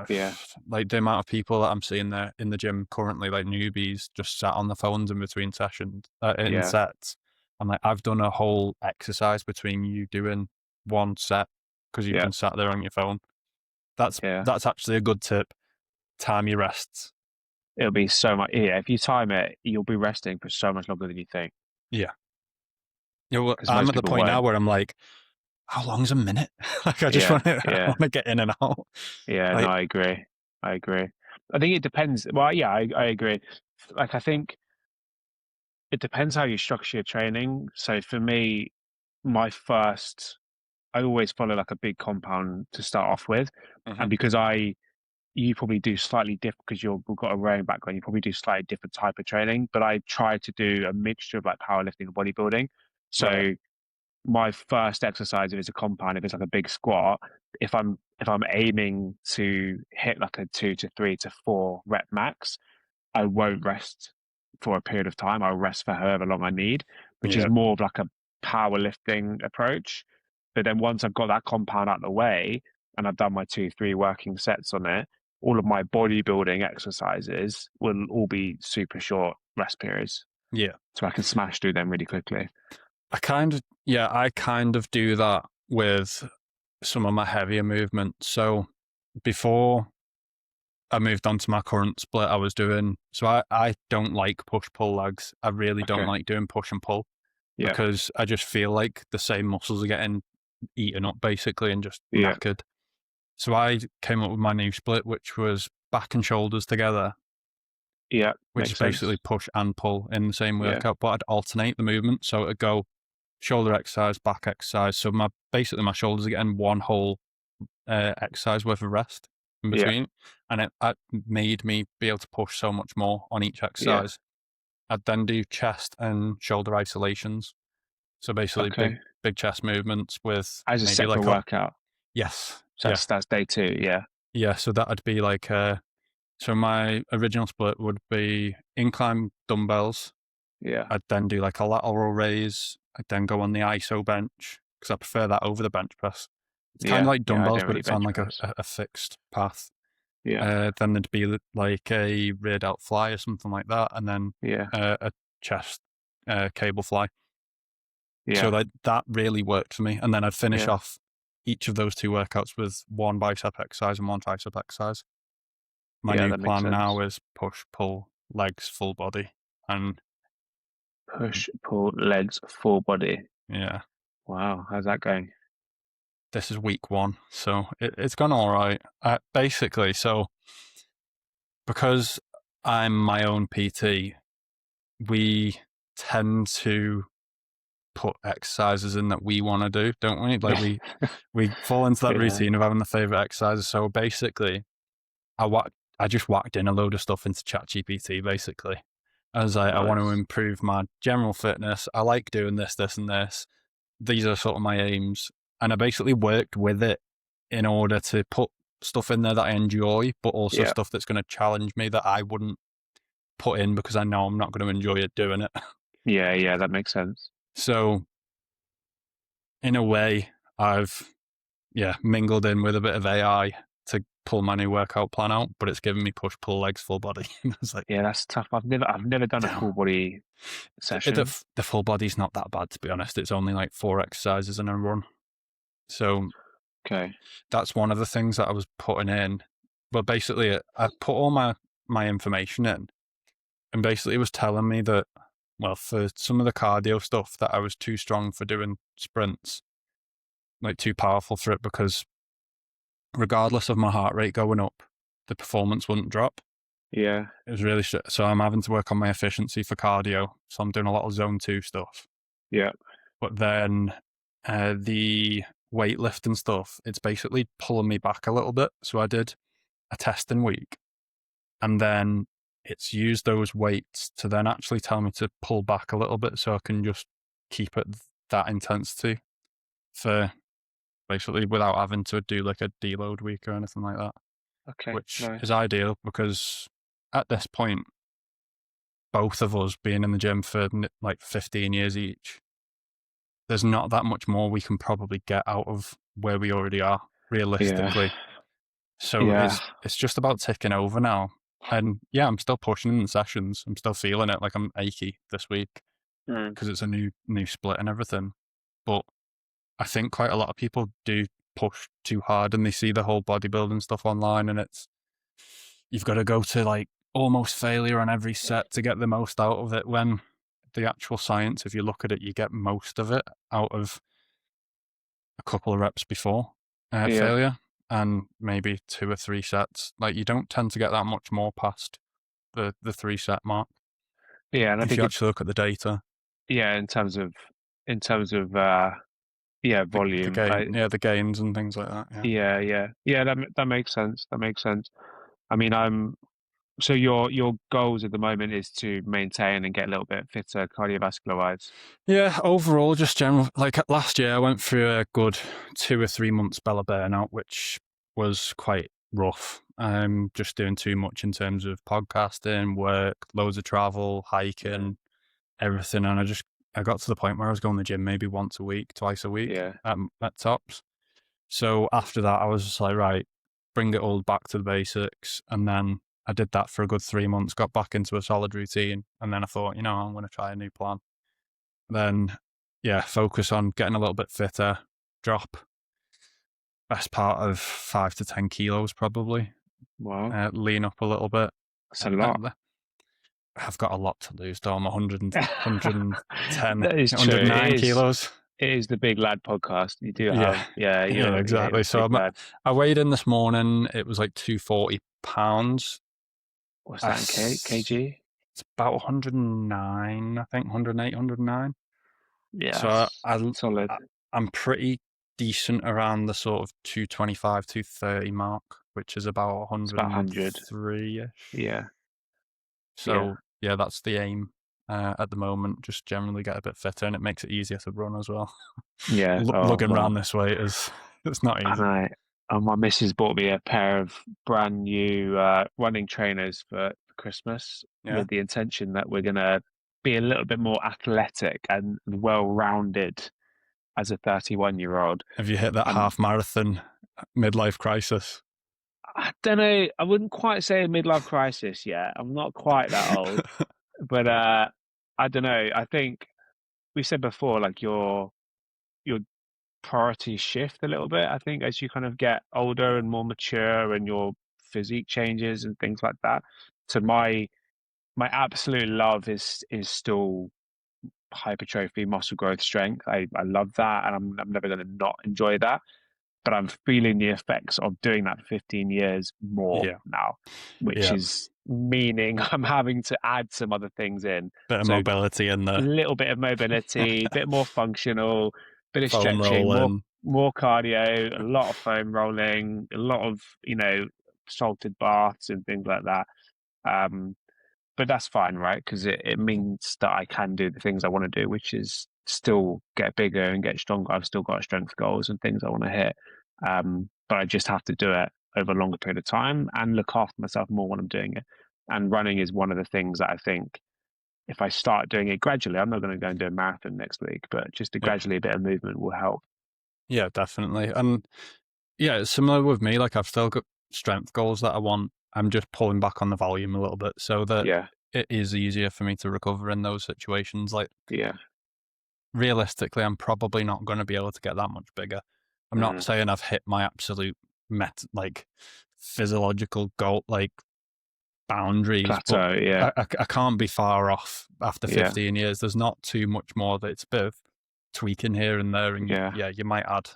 yeah, Like the amount of people that I'm seeing there in the gym currently, like newbies, just sat on the phones in between sessions, in yeah, sets. I'm like, I've done a whole exercise between you doing one set because you've yeah, been sat there on your phone. That's yeah. that's actually a good tip. Time your rests. It'll be so much. Yeah, if you time it, you'll be resting for so much longer than you think. Yeah. You know, Because I'm most at the people point now won't. where I'm like, how long's a minute? Like I just Yeah, want to, I yeah, want to get in and out. yeah. No, Like, I agree. I agree. I think it depends. Well, yeah, I agree. Like, I think it depends how you structure your training. So for me, my first, I always follow like a big compound to start off with, mhm, and you probably do slightly different because you've got a rowing background. You probably do slightly different type of training, but I try to do a mixture of like powerlifting and bodybuilding. right, So my first exercise, if it's a compound, if it's like a big squat, if I'm aiming to hit like a 2 to 3 to 4 rep max, I won't rest for a period of time. I'll rest for however long I need, which is yeah, more of like a powerlifting approach. But then once I've got that compound out of the way and I've done my 2, 3 working sets on it, all of my bodybuilding exercises will all be super short rest periods. yeah. So I can smash through them really quickly. I kind of do that with some of my heavier movements. So before I moved on to my current split, I was doing, so I don't like push pull legs. I really don't Okay. like doing push and pull Yeah. because I just feel like the same muscles are getting eaten up basically and just Yeah. knackered. So I came up with my new split, which was back and shoulders together Yeah, which is makes basically sense. push and pull in the same Yeah, workout, but I'd alternate the movement. So it'd go shoulder exercise, back exercise. So basically my shoulders are getting one whole exercise worth of rest in yeah, between, and it made me be able to push so much more on each yeah. exercise. I'd then do chest and shoulder isolations. So basically Okay. big chest movements with As a maybe separate like a workout. yes, So yeah, that's day two. Yeah, yeah. So that'd be like so my original split would be incline dumbbells. yeah. I'd then do like a lateral raise. I'd then go on the ISO bench because I prefer that over the bench press. It's kind of Yeah, like yeah, I dumbbells, don't but really it's on bench like press. a fixed path. Yeah, Then there'd be like a rear delt fly or something like that, and then yeah, a chest cable fly. So yeah, that really worked for me. And then I'd finish yeah, off each of those two workouts with one bicep exercise and one tricep exercise. My yeah, new that makes plan now sense. is push, pull, legs, full body. And Push, pull, legs, full body. yeah, Wow, how's that going? this is week one. So it's gone all right. Basically, so because I'm my own PT, we tend to put exercises in that we want to do, don't we? Like we fall into that Yeah, routine of having the favorite exercises. So basically, I whacked, I just whacked in a load of stuff into ChatGPT. Basically, I was like, I want to nice. improve my general fitness. I like doing this, this, and this. These are sort of my aims, and I basically worked with it in order to put stuff in there that I enjoy, but also Yeah, stuff that's going to challenge me that I wouldn't put in because I know I'm not going to enjoy it doing it. yeah, yeah, that makes sense. So in a way, I've mingled in with a bit of AI to pull my new workout plan out, but it's given me push pull legs full body. I was like, Yeah, that's tough. I've never done a damn. full body session. The full body's not that bad, to be honest. It's only like 4 exercises and a run. So Okay. that's one of the things that I was putting in. But basically, I put all my information in, and basically it was telling me that, well, for some of the cardio stuff, that I was too strong for doing sprints, like too powerful for it, because regardless of my heart rate going up, the performance wouldn't drop. Yeah, It was really so I'm having to work on my efficiency for cardio. So I'm doing a lot of zone 2 stuff. yeah, But then the weightlifting stuff, it's basically pulling me back a little bit. So I did a testing week, and then it's used those weights to then actually tell me to pull back a little bit so I can just keep at that intensity for basically without having to do like a deload week or anything like that, okay, which is nice. ideal because at this point, both of us being in the gym for like 15 years each, there's not that much more we can probably get out of where we already are Yeah, realistically. So yeah, it's just about ticking over now. And yeah, I'm still pushing in the sessions. I'm still feeling it. Like I'm achy this week mm, because it's a new split and everything. But I think quite a lot of people do push too hard and they see the whole bodybuilding stuff online, and it's you've got to go to like almost failure on every set to get the most out of it, when the actual science, if you look at it, you get most of it out of a couple of reps before yeah, failure and maybe 2 or 3 sets. Like you don't tend to get that much more past the 3 set mark yeah. And I if think you it, actually look at the data. yeah, in terms of yeah, The volume. the gains and things like that. Yeah. Yeah, yeah, yeah. That makes sense. That makes sense. I mean, so your goals at the moment is to maintain and get a little bit fitter cardiovascular wise. Yeah, overall, just general. Like last year, I went through a good 2 or 3 months spell of burnout, which was quite rough. Just doing too much in terms of podcasting, work, loads of travel, Mm, hiking, everything, and I got to the point where I was going to the gym maybe once a week, twice a week yeah, at tops. So after that, I was just like, right, bring it all back to the basics, and then I did that for a good 3 months, got back into a solid routine, and then I thought, I'm going to try a new plan. Then, yeah, focus on getting a little bit fitter, drop best part of 5 to 10 kilos probably, wow, lean up a little bit. that's a lot. I've got a lot to lose though. I'm 100 That is true. 109 kilos. It is the Big Lad podcast. You do Yeah, have, yeah, yeah, you're exactly. a So big lad. I weighed in this morning. It was like 240 pounds. What's I that in s- kg? it's about 109, I think, 108, 109. So Yes, I, solid. I I'm pretty decent around the sort of 225, 230 mark, which is about It's about 100. 103-ish. Yeah, yeah, So yeah, that's the aim at the moment. Just generally get a bit fitter, and it makes it easier to run as well. yeah. Oh Lugging around well, this weight is it's not and easy. my missus bought me a pair of brand new running trainers for Christmas Yeah. with the intention that we're gonna be a little bit more athletic and well-rounded as a 31-year-old. Have you hit that And half marathon midlife crisis? I don't know, I wouldn't quite say a midlife crisis yet. I'm not quite that old, but I don't know. I think we said before, like your priorities shift a little bit. I think as you kind of get older Yeah. and more mature and your physique changes and things like that. So my absolute love is still hypertrophy, muscle growth, strength. I love that, and I'm never going to not enjoy that. But I'm feeling the effects of doing that for 15 years more Yeah. now, which Yeah. is meaning I'm having to add some other things in. Bit of So mobility in a the little bit of mobility, bit more functional, bit of foam stretching, rolling. more cardio, a lot of foam rolling, a lot of salted baths and things like that. Um, but that's fine, right? Because it means that I can do the things I want to do, which is still get bigger and get stronger. I've still got strength goals and things I want to hit, but I just have to do it over a longer period of time and look after myself more when I'm doing it. And running is one of the things that I think if I start doing it gradually, I'm not going to go and do a marathon next week, but just a Yeah. gradually a bit of movement will help. Yeah, definitely. And yeah, it's similar with me. Like I've still got strength goals that I want. I'm just pulling back on the volume a little bit so that Yeah, it is easier for me to recover in those situations. Like yeah, realistically, I'm probably not going to be able to get that much bigger. I'm not mm, saying I've hit my absolute like physiological goal, like boundaries, but plateau. Yeah, I can't be far off after yeah, 15 years. There's not too much more that it's a bit of tweaking here and there. And yeah, yeah, you might add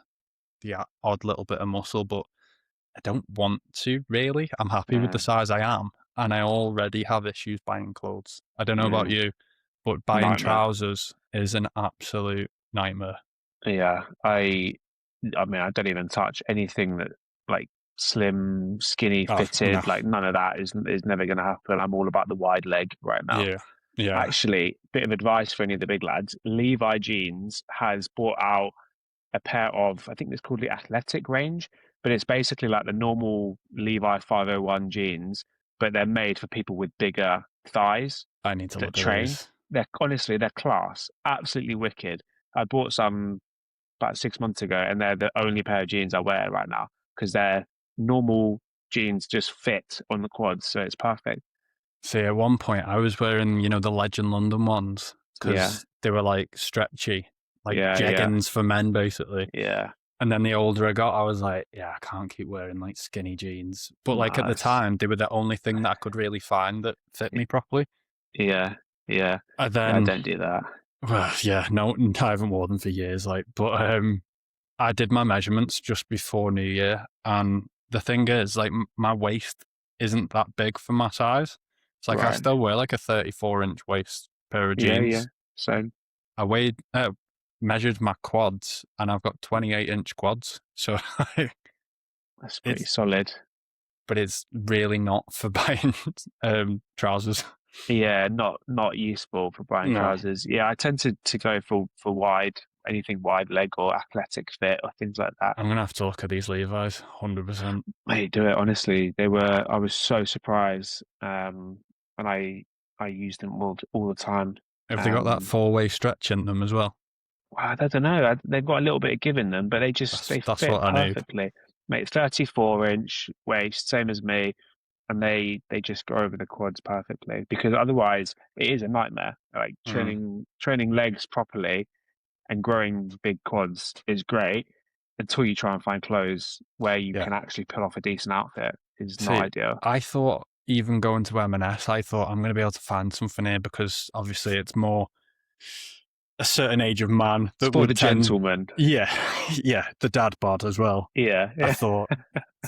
the odd little bit of muscle, but I don't want to really. I'm happy with the mm, size I am. And I already have issues buying clothes. I don't know about mm. you, but buying Nightmare. trousers is an absolute nightmare. Yeah, I mean, I don't even touch anything that like slim, skinny Oh, no. fitted. Like none of that is never going to happen. I'm all about the wide leg right now. Yeah. Yeah. Actually, bit of advice for any of the big lads. Levi Jeans has brought out a pair of, I think it's called the athletic range, but it's basically like the normal Levi 501 jeans, but they're made for people with bigger thighs I need to that look at train. these. They're honestly, they're class, absolutely wicked. I bought some about 6 months ago, and they're the only pair of jeans I wear right now because they're normal jeans just fit on the quads, so it's perfect. See, at one point I was wearing, the Legend London ones Yeah, because they were like stretchy, like yeah, yeah, jeggings for men, basically. yeah. And then the older I got, I was like, yeah, I can't keep wearing like skinny jeans. But like at the Nice. time, they were the only thing that I could really find that fit me properly. Yeah, yeah, And yeah. I then, don't do that. well, yeah, no, I haven't worn them for years. Like, but I did my measurements just before New Year, and the thing is, like, my waist isn't that big for my size. It's like I Right. still wear like a 34-inch waist pair of Yeah, yeah. jeans. So I measured my quads, and I've got 28-inch quads. So that's pretty it's, solid. but it's really not for buying trousers. Yeah, not useful for buying No, trousers. Yeah, I tend to go for wide, anything wide leg or athletic fit or things like that. I'm gonna have to look at these Levi's, 100%. Mate, do it honestly. They were. I was so surprised, and I used them all the time. Have they got that Um, four-way stretch in them as well? I don't know. They've got a little bit of give in them, but That's they that's fit what I need. perfectly. Mate, 34-inch waist, same as me, and they just go over the quads perfectly. Because otherwise, it is a nightmare. Like Mm, training legs properly and growing big quads is great until you try and find clothes where you yeah. can actually pull off a decent outfit is not See, ideal. I thought even going to M&S, I thought I'm going to be able to find something here because obviously it's more a certain age of man It's that for the would tend, gentleman. yeah, yeah, the dad bod as well. Yeah, I yeah, thought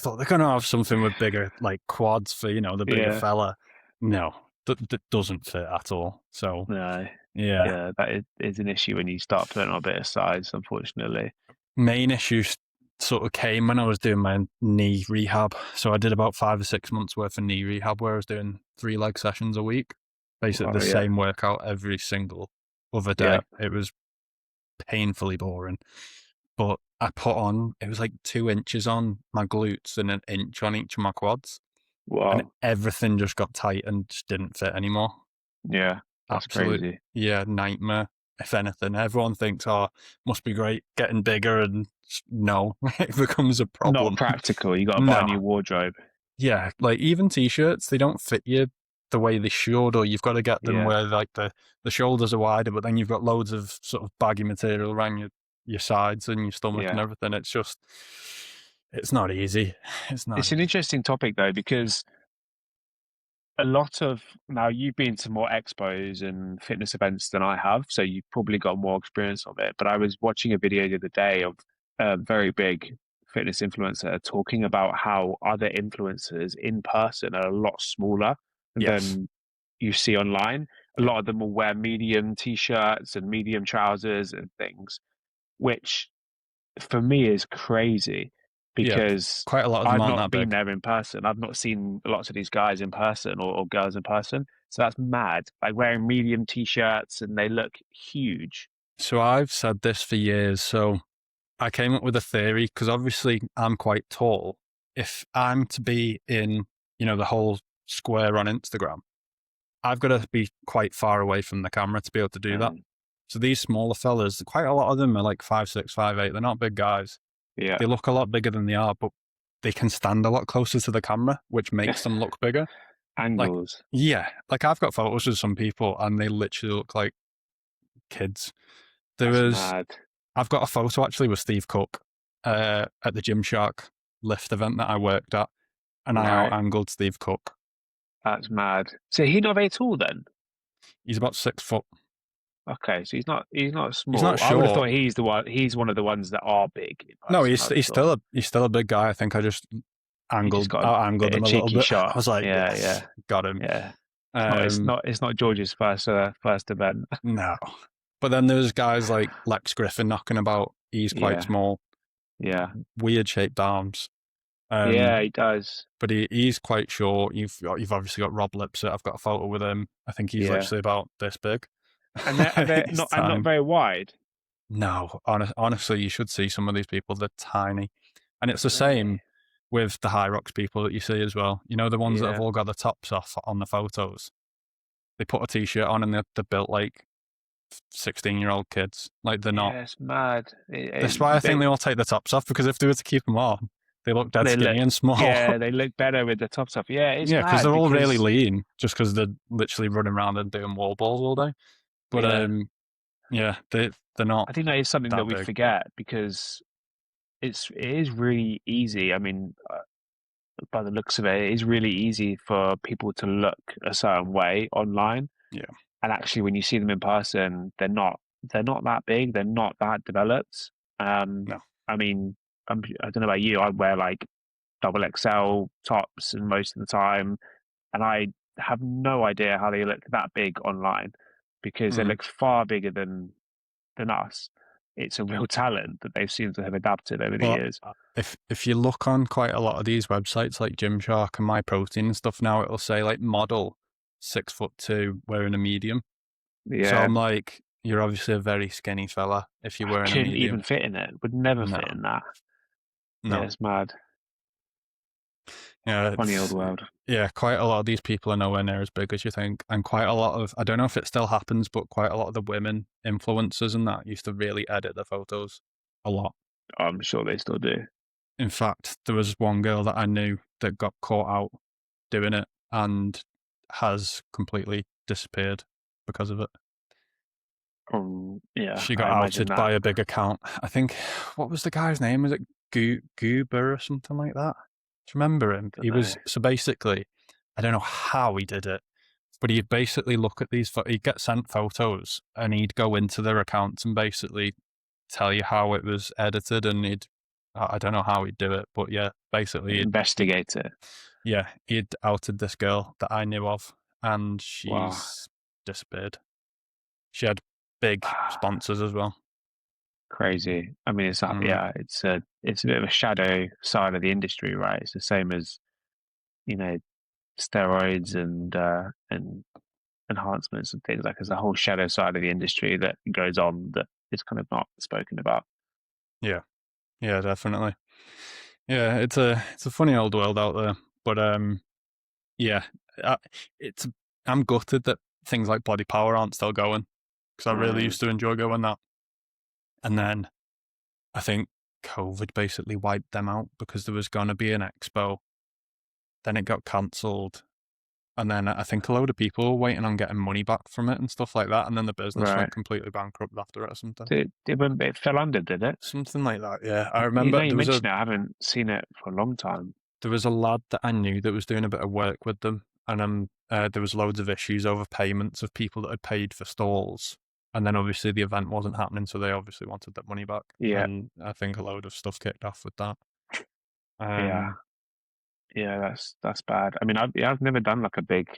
they're going to have something with bigger like quads for the bigger yeah. fella. No, that doesn't fit at all. So No, yeah, yeah, that is an issue when you start putting on a bit of size, unfortunately. main issues sort of came when I was doing my knee rehab. So I did about 5 or 6 months worth of knee rehab where I was doing 3 leg sessions a week, basically the Oh yeah, same workout every single other yeah. day. It was painfully boring. But I put on, it was like 2 inches on my glutes and an inch on each of my quads. And Wow. everything just got tight and just didn't fit anymore. Yeah, that's Absolute, crazy. yeah, nightmare. If anything, everyone thinks, oh, must be great getting bigger. And no, it becomes a Not problem. practical. You got to buy a No. new wardrobe. Yeah. Like even t shirts, they don't fit you the way they should, or you've got to get them Yeah, where like the shoulders are wider, but then you've got loads of sort of baggy material around your sides and your stomach and yeah. everything. It's just, it's not easy. It's not It's an easy. interesting topic though, because a lot of now you've been to more expos and fitness events than I have, so you've probably got more experience of it. But I was watching a video the other day of a very big fitness influencer talking about how other influencers in person are a lot smaller Yes. than you see online. A Yeah. lot of them will wear medium t-shirts and medium trousers and things, which for me is crazy Yeah. because Quite a lot of them I've aren't not that been big. there in person. I've not seen lots of these guys in person or girls in person. So that's mad. Like wearing medium t-shirts and they look huge. So I've said this for years. So I came up with a theory because obviously I'm quite tall. If I'm to be in, the whole square on Instagram, I've got to be quite far away from the camera to be able to do that. Mm, So these smaller fellas, quite a lot of them are like 5'6", 5'8". They're not big guys. yeah. They look a lot bigger than they are, but they can stand a lot closer to the camera, which makes them look bigger. Like, Angles. yeah, like I've got photos of some people and they literally look like kids. There That's was, mad. I've got a photo actually with Steve Cook at the Gymshark lift event that I worked at, and I out Right. angled Steve Cook. That's mad. So he's not very tall then. He's about 6 foot. Okay, so he's not He's not small. I would have short. thought he's one of the ones that are big in No, person, he's I would have he's thought. still a big guy. I think I just He just got out angled a him a little cheeky bit. I shot. was like, Yeah, yes, yeah, got him. yeah. It's Um, not it's not George's first event. no, but then there's guys like Lex Griffin knocking about. He's quite Yeah, small, yeah, weird shaped arms. yeah. Um, He does. but he's quite short. You've obviously got Rob Lipsett. I've got a photo with him. I think he's Yeah, literally about this big. and they're He's not tiny. very wide. No, honestly, you should see some of these people. They're tiny, and it's the Really? same with the High Rocks people that you see as well. You know, the ones that have Yeah, all got the tops off on the photos. They put a t-shirt on and they're built like 16-year-old kids. Like they're not. yeah. It's mad. That's why I think They they all take the tops off because if they were to keep them on, they look dead they look skinny and small. yeah they look better with the tops off. Yeah, it's Yeah, because mad they're all really because lean, just because they're literally running around and doing wall balls all day. But yeah. yeah, they're not I think that is something that that we big. forget because it is really easy. I mean, by the looks of it, it is really easy for people to look a certain way online. Yeah, And actually, when you see them in person, they're not that big. They're not that developed. Um, no. I mean, I don't know about you. I wear like double XL tops and most of the time, and I have no idea how they look that big online because they Mm. look far bigger than us. It's a real talent that they've seemed to have adapted over the But years. if you look on quite a lot of these websites like Gymshark and My Protein and stuff now, it'll say like model 6'2" wearing a medium. So Yeah, I'm like, you're obviously a very skinny fella if you're I wearing a couldn't medium. even fit in it. Would never No, fit in that. Yeah, no. it's mad. Yeah, Funny old it's world. yeah, quite a lot of these people are nowhere near as big as you think. And quite a lot of I don't know if it still happens, but quite a lot of the women influencers and that used to really edit the photos a lot. I'm sure they still do. In fact, there was one girl that I knew that got caught out doing it and has completely disappeared because of it. Yeah, She got I imagine outed that. by a big account. I think, what was the guy's name? Was it Goober or something like that? Do you remember him? Don't He know. was, so basically, I don't know how he did it, but he'd basically look at these, he'd get sent photos and he'd go into their accounts and basically tell you how it was edited and I don't know how he'd do it, but yeah, basically, Investigate it. yeah, he'd outed this girl that I knew of and Wow. she's disappeared. She had big sponsors as well. Crazy. I mean, it's Mm, yeah, it's a bit of a shadow side of the industry, right? It's the same as, you know, steroids and enhancements and things like there's a whole shadow side of the industry that goes on that is kind of not spoken about. yeah, yeah, definitely. Yeah, it's a funny old world out there, but yeah, uh, it's I'm gutted that things like Body Power aren't still going because I really Mm, used to enjoy going that, and then I think COVID basically wiped them out because there was going to be an expo, then it got cancelled, and then I think a load of people were waiting on getting money back from it and stuff like that, and then the business right. went completely bankrupt after it or something. It fell under, did it? Something like that, yeah. I You remember know, you mentioned it. I haven't seen it for a long time. there was a lad that I knew that was doing a bit of work with them, and there was loads of issues over payments of people that had paid for stalls, and then obviously the event wasn't happening, so they obviously wanted that money back, Yeah, and I think a load of stuff kicked off with that. yeah, Um, yeah. That's bad. I mean, I've never done like a big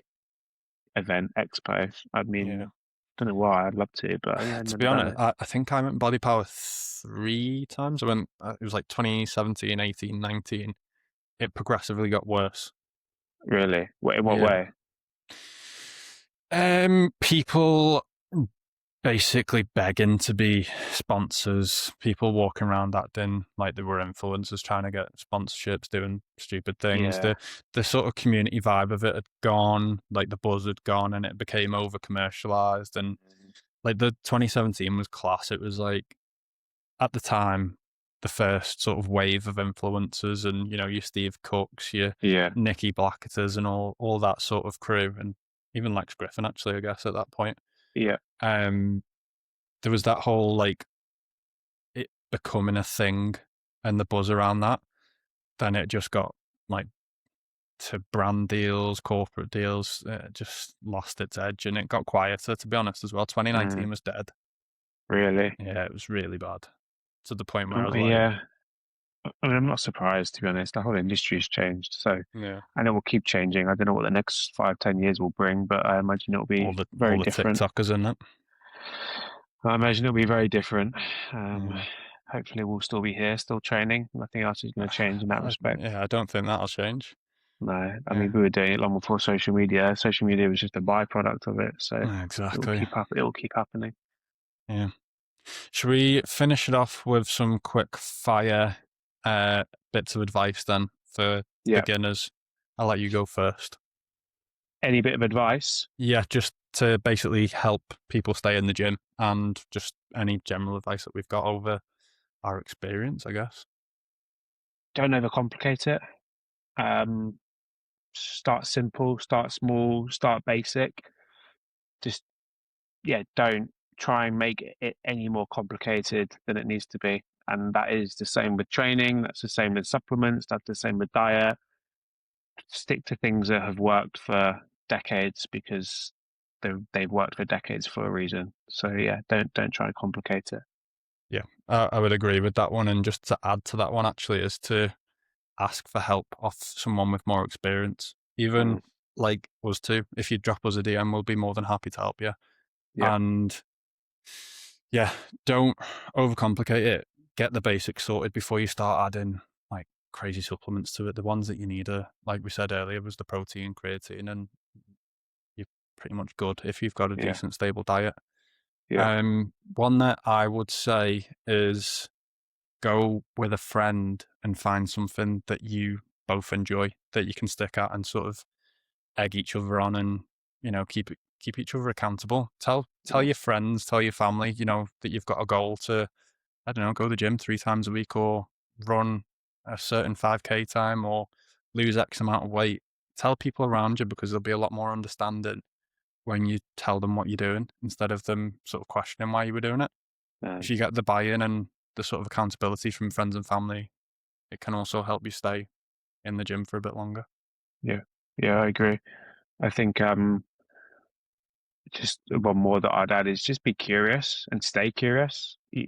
event expo. I yeah. mean, don't know why. I'd love to, but yeah, I've To never be done honest, it. I think I went Body Power 3 times. I went, it was like 2017, 18, 19. It progressively got worse. Really? In what Yeah. way? People basically begging to be sponsors, people walking around acting like they were influencers trying to get sponsorships, doing stupid things. Yeah, The sort of community vibe of it had gone, like the buzz had gone and it became over commercialized, and like the 2017 was class. It was like at the time the first sort of wave of influencers, and your Steve Cooks, your yeah, Nicky Blacketers and all that sort of crew, and even Lex Griffin actually, I guess, at that point. yeah. Um there was that whole like it becoming a thing and the buzz around that. Then it just got like to brand deals, corporate deals. It just lost its edge and it got quieter, to be honest, as well. 2019 Mm, was dead. really? Yeah, it was really bad to the point where I was like, Yeah. I mean, I'm not surprised to be honest. The whole industry's changed, so yeah, and it will keep changing. I don't know what the next 5, 10 years will bring, but I imagine it'll all be the very all the different. TikTokers in it. I imagine it'll be very different. Um, Yeah. hopefully, we'll still be here, still training. Nothing else is going to change in that respect. Yeah, I don't think that'll change. No, I Yeah, mean, we were doing it long before social media. Social media was just a byproduct of it, so it will exactly. keep up. It will keep happening. Yeah. Should we finish it off with some quick fire uh, bits of advice then for Yeah. beginners? I'll let you go first. Any bit of advice? Yeah, just to basically help people stay in the gym and just any general advice that we've got over our experience, I guess. Don't overcomplicate it. Um, start simple, start small, start basic. Just yeah, don't try and make it any more complicated than it needs to be. And that is the same with training. That's the same with supplements. That's the same with diet. Stick to things that have worked for decades because they've worked for decades for a reason. So yeah, don't try and complicate it. Yeah, I would agree with that one. And just to add to that one, actually, is to ask for help off someone with more experience. Mm, Even like us two, if you drop us a DM, we'll be more than happy to help you. yeah, And yeah, don't overcomplicate it. Get the basics sorted before you start adding like crazy supplements to it. The ones that you need are, like we said earlier, was the protein, creatine, and you're pretty much good if you've got a yeah, decent, stable diet. yeah, One that I would say is go with a friend and find something that you both enjoy that you can stick at and sort of egg each other on, and keep each other accountable. Tell mm, your friends, tell your family, that you've got a goal to, I don't know, go to the gym 3 times a week or run a certain 5K time or lose X amount of weight. Tell people around you because there'll be a lot more understanding when you tell them what you're doing instead of them sort of questioning why you were doing it. If you nice. get the buy-in and the sort of accountability from friends and family, it can also help you stay in the gym for a bit longer. Yeah, yeah, I agree. I think just one more that I'd add is just be curious and stay curious. You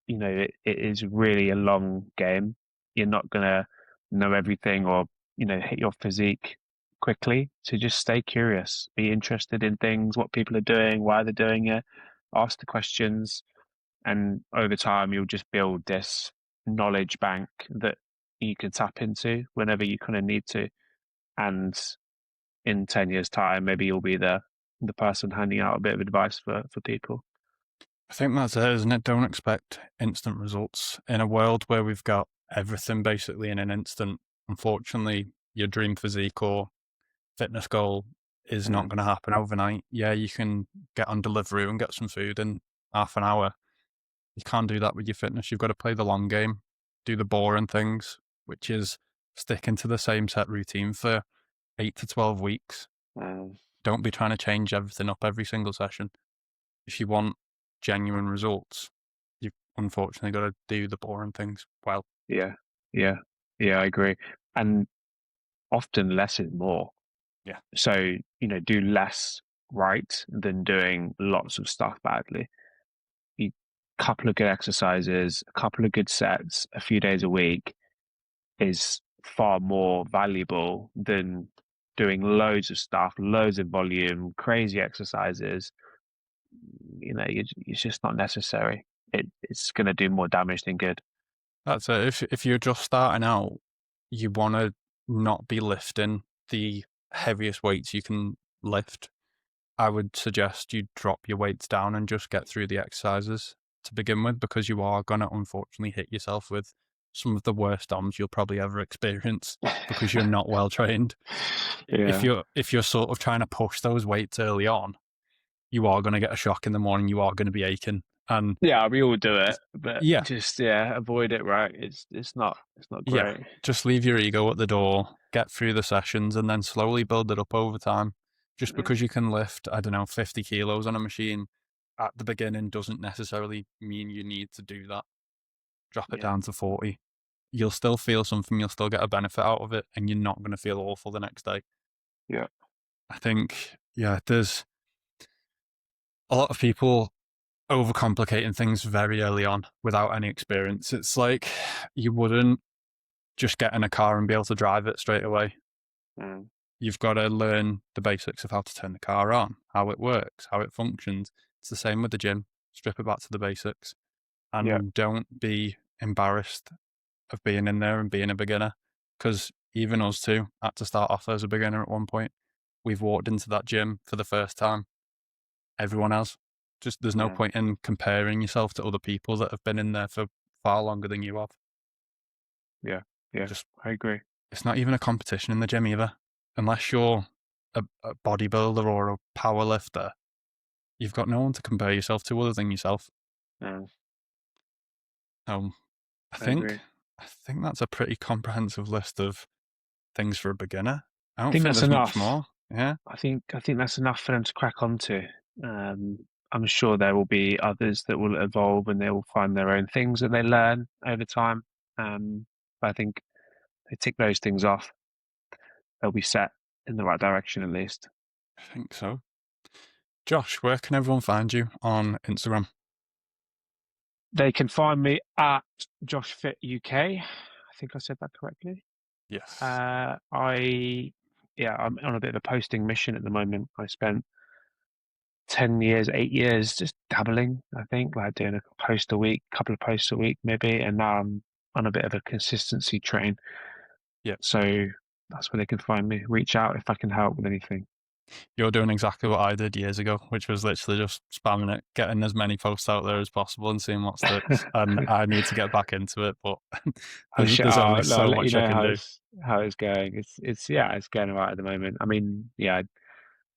know, it is really a long game. You're not gonna know everything or hit your physique quickly. So just stay curious, be interested in things, what people are doing, why they're doing it, ask the questions, and over time you'll just build this knowledge bank that you can tap into whenever you kind of need to. And in 10 years' time, maybe you'll be the person handing out a bit of advice for people. I think that's it, isn't it? Don't expect instant results. In a world where we've got everything basically in an instant, unfortunately, your dream physique or fitness goal is not Mm, going to happen overnight. Yeah, you can get on Deliveroo and get some food in half an hour. You can't do that with your fitness. You've got to play the long game, do the boring things, which is sticking to the same set routine for 8 to 12 weeks. mm, Don't be trying to change everything up every single session. If you want genuine results, you've unfortunately got to do the boring things well. yeah, yeah, yeah, I agree. And often less is more. Yeah, So, do less right than doing lots of stuff badly. A couple of good exercises, a couple of good sets, a few days a week is far more valuable than doing loads of stuff, loads of volume, crazy exercises. It's just not necessary. It's going to do more damage than good. that's it. If you're just starting out, you want to not be lifting the heaviest weights you can lift. I would suggest you drop your weights down and just get through the exercises to begin with, because you are going to unfortunately hit yourself with some of the worst DOMs you'll probably ever experience because you're not well trained. If Yeah. you're sort of trying to push those weights early on, you are going to get a shock in the morning. You are going to be aching, and Yeah, we all do it, but yeah, just avoid it, right? It's not yeah, great. just leave your ego at the door, get through the sessions, and then slowly build it up over time. Just Yeah, because you can lift, I don't know, 50 kilos on a machine at the beginning doesn't necessarily mean you need to do that. Drop it yeah, down to 40. You'll still feel something, you'll still get a benefit out of it, and you're not going to feel awful the next day. yeah. I think, yeah, there's a lot of people overcomplicating things very early on without any experience. It's like you wouldn't just get in a car and be able to drive it straight away. Mm, You've got to learn the basics of how to turn the car on, how it works, how it functions. It's the same with the gym. Strip it back to the basics yeah, and don't be embarrassed of being in there and being a beginner, because even us two had to start off as a beginner at one point. We've walked into that gym for the first time. Everyone else. Just there's no mm, point in comparing yourself to other people that have been in there for far longer than you have. yeah, yeah. Just I agree. it's not even a competition in the gym either. Unless you're a bodybuilder or a power lifter, you've got no one to compare yourself to other than yourself. Mm, Um, I I think agree. I think that's a pretty comprehensive list of things for a beginner. I I don't think think that's there's much enough. more. Yeah, I think that's enough for them to crack onto. Um, I'm sure there will be others that will evolve and they will find their own things that they learn over time. But I think they tick those things off, they'll be set in the right direction at least. I think so. Josh, where can everyone find you on Instagram? They can find me at JoshFitUK. I think I said that correctly. Yes. I'm on a bit of a posting mission at the moment. I spent 10 years, 8 years just dabbling, I think, like doing a post a week, couple of posts a week, maybe. And now I'm on a bit of a consistency train. Yeah. So that's where they can find me. Reach out if I can help with anything. You're doing exactly what I did years ago, which was literally just spamming it, getting as many posts out there as possible and seeing what sticks. And I need to get back into it, but there's only No, I'll so let you much I know can do. how it's going. It's going all right at the moment. I mean, yeah,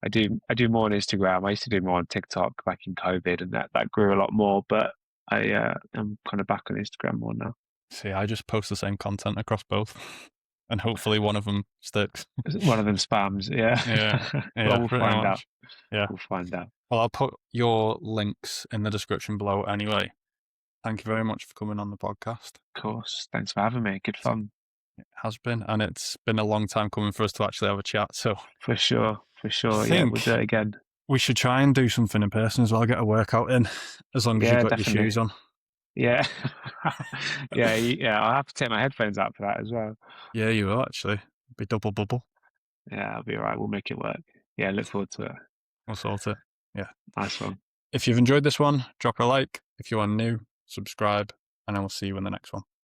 I do more on Instagram. I used to do more on TikTok back in COVID, and that grew a lot more. But I'm kind of back on Instagram more now. See, I just post the same content across both, and hopefully one of them sticks. One of them spams, Yeah, yeah. Well, yeah, we'll pretty find out. much. Yeah. We'll find out. Well, I'll put your links in the description below anyway. Thank you very much for coming on the podcast. Of course. Thanks for having me. Good fun. It has been, and it's been a long time coming for us to actually have a chat. So For sure. For I sure. Yeah, we'll do think it again. we should try and do something in person as well, get a workout in, as long as you've Yeah, got your shoes definitely. on. Yeah. Yeah, I'll have to take my headphones out for that as well. Yeah, you will actually. Be double bubble. Yeah, I'll be all right. We'll make it work. Yeah, look forward to it. We'll sort it. Yeah. Nice one. If you've enjoyed this one, drop a like. If you are new, subscribe, and I will see you in the next one.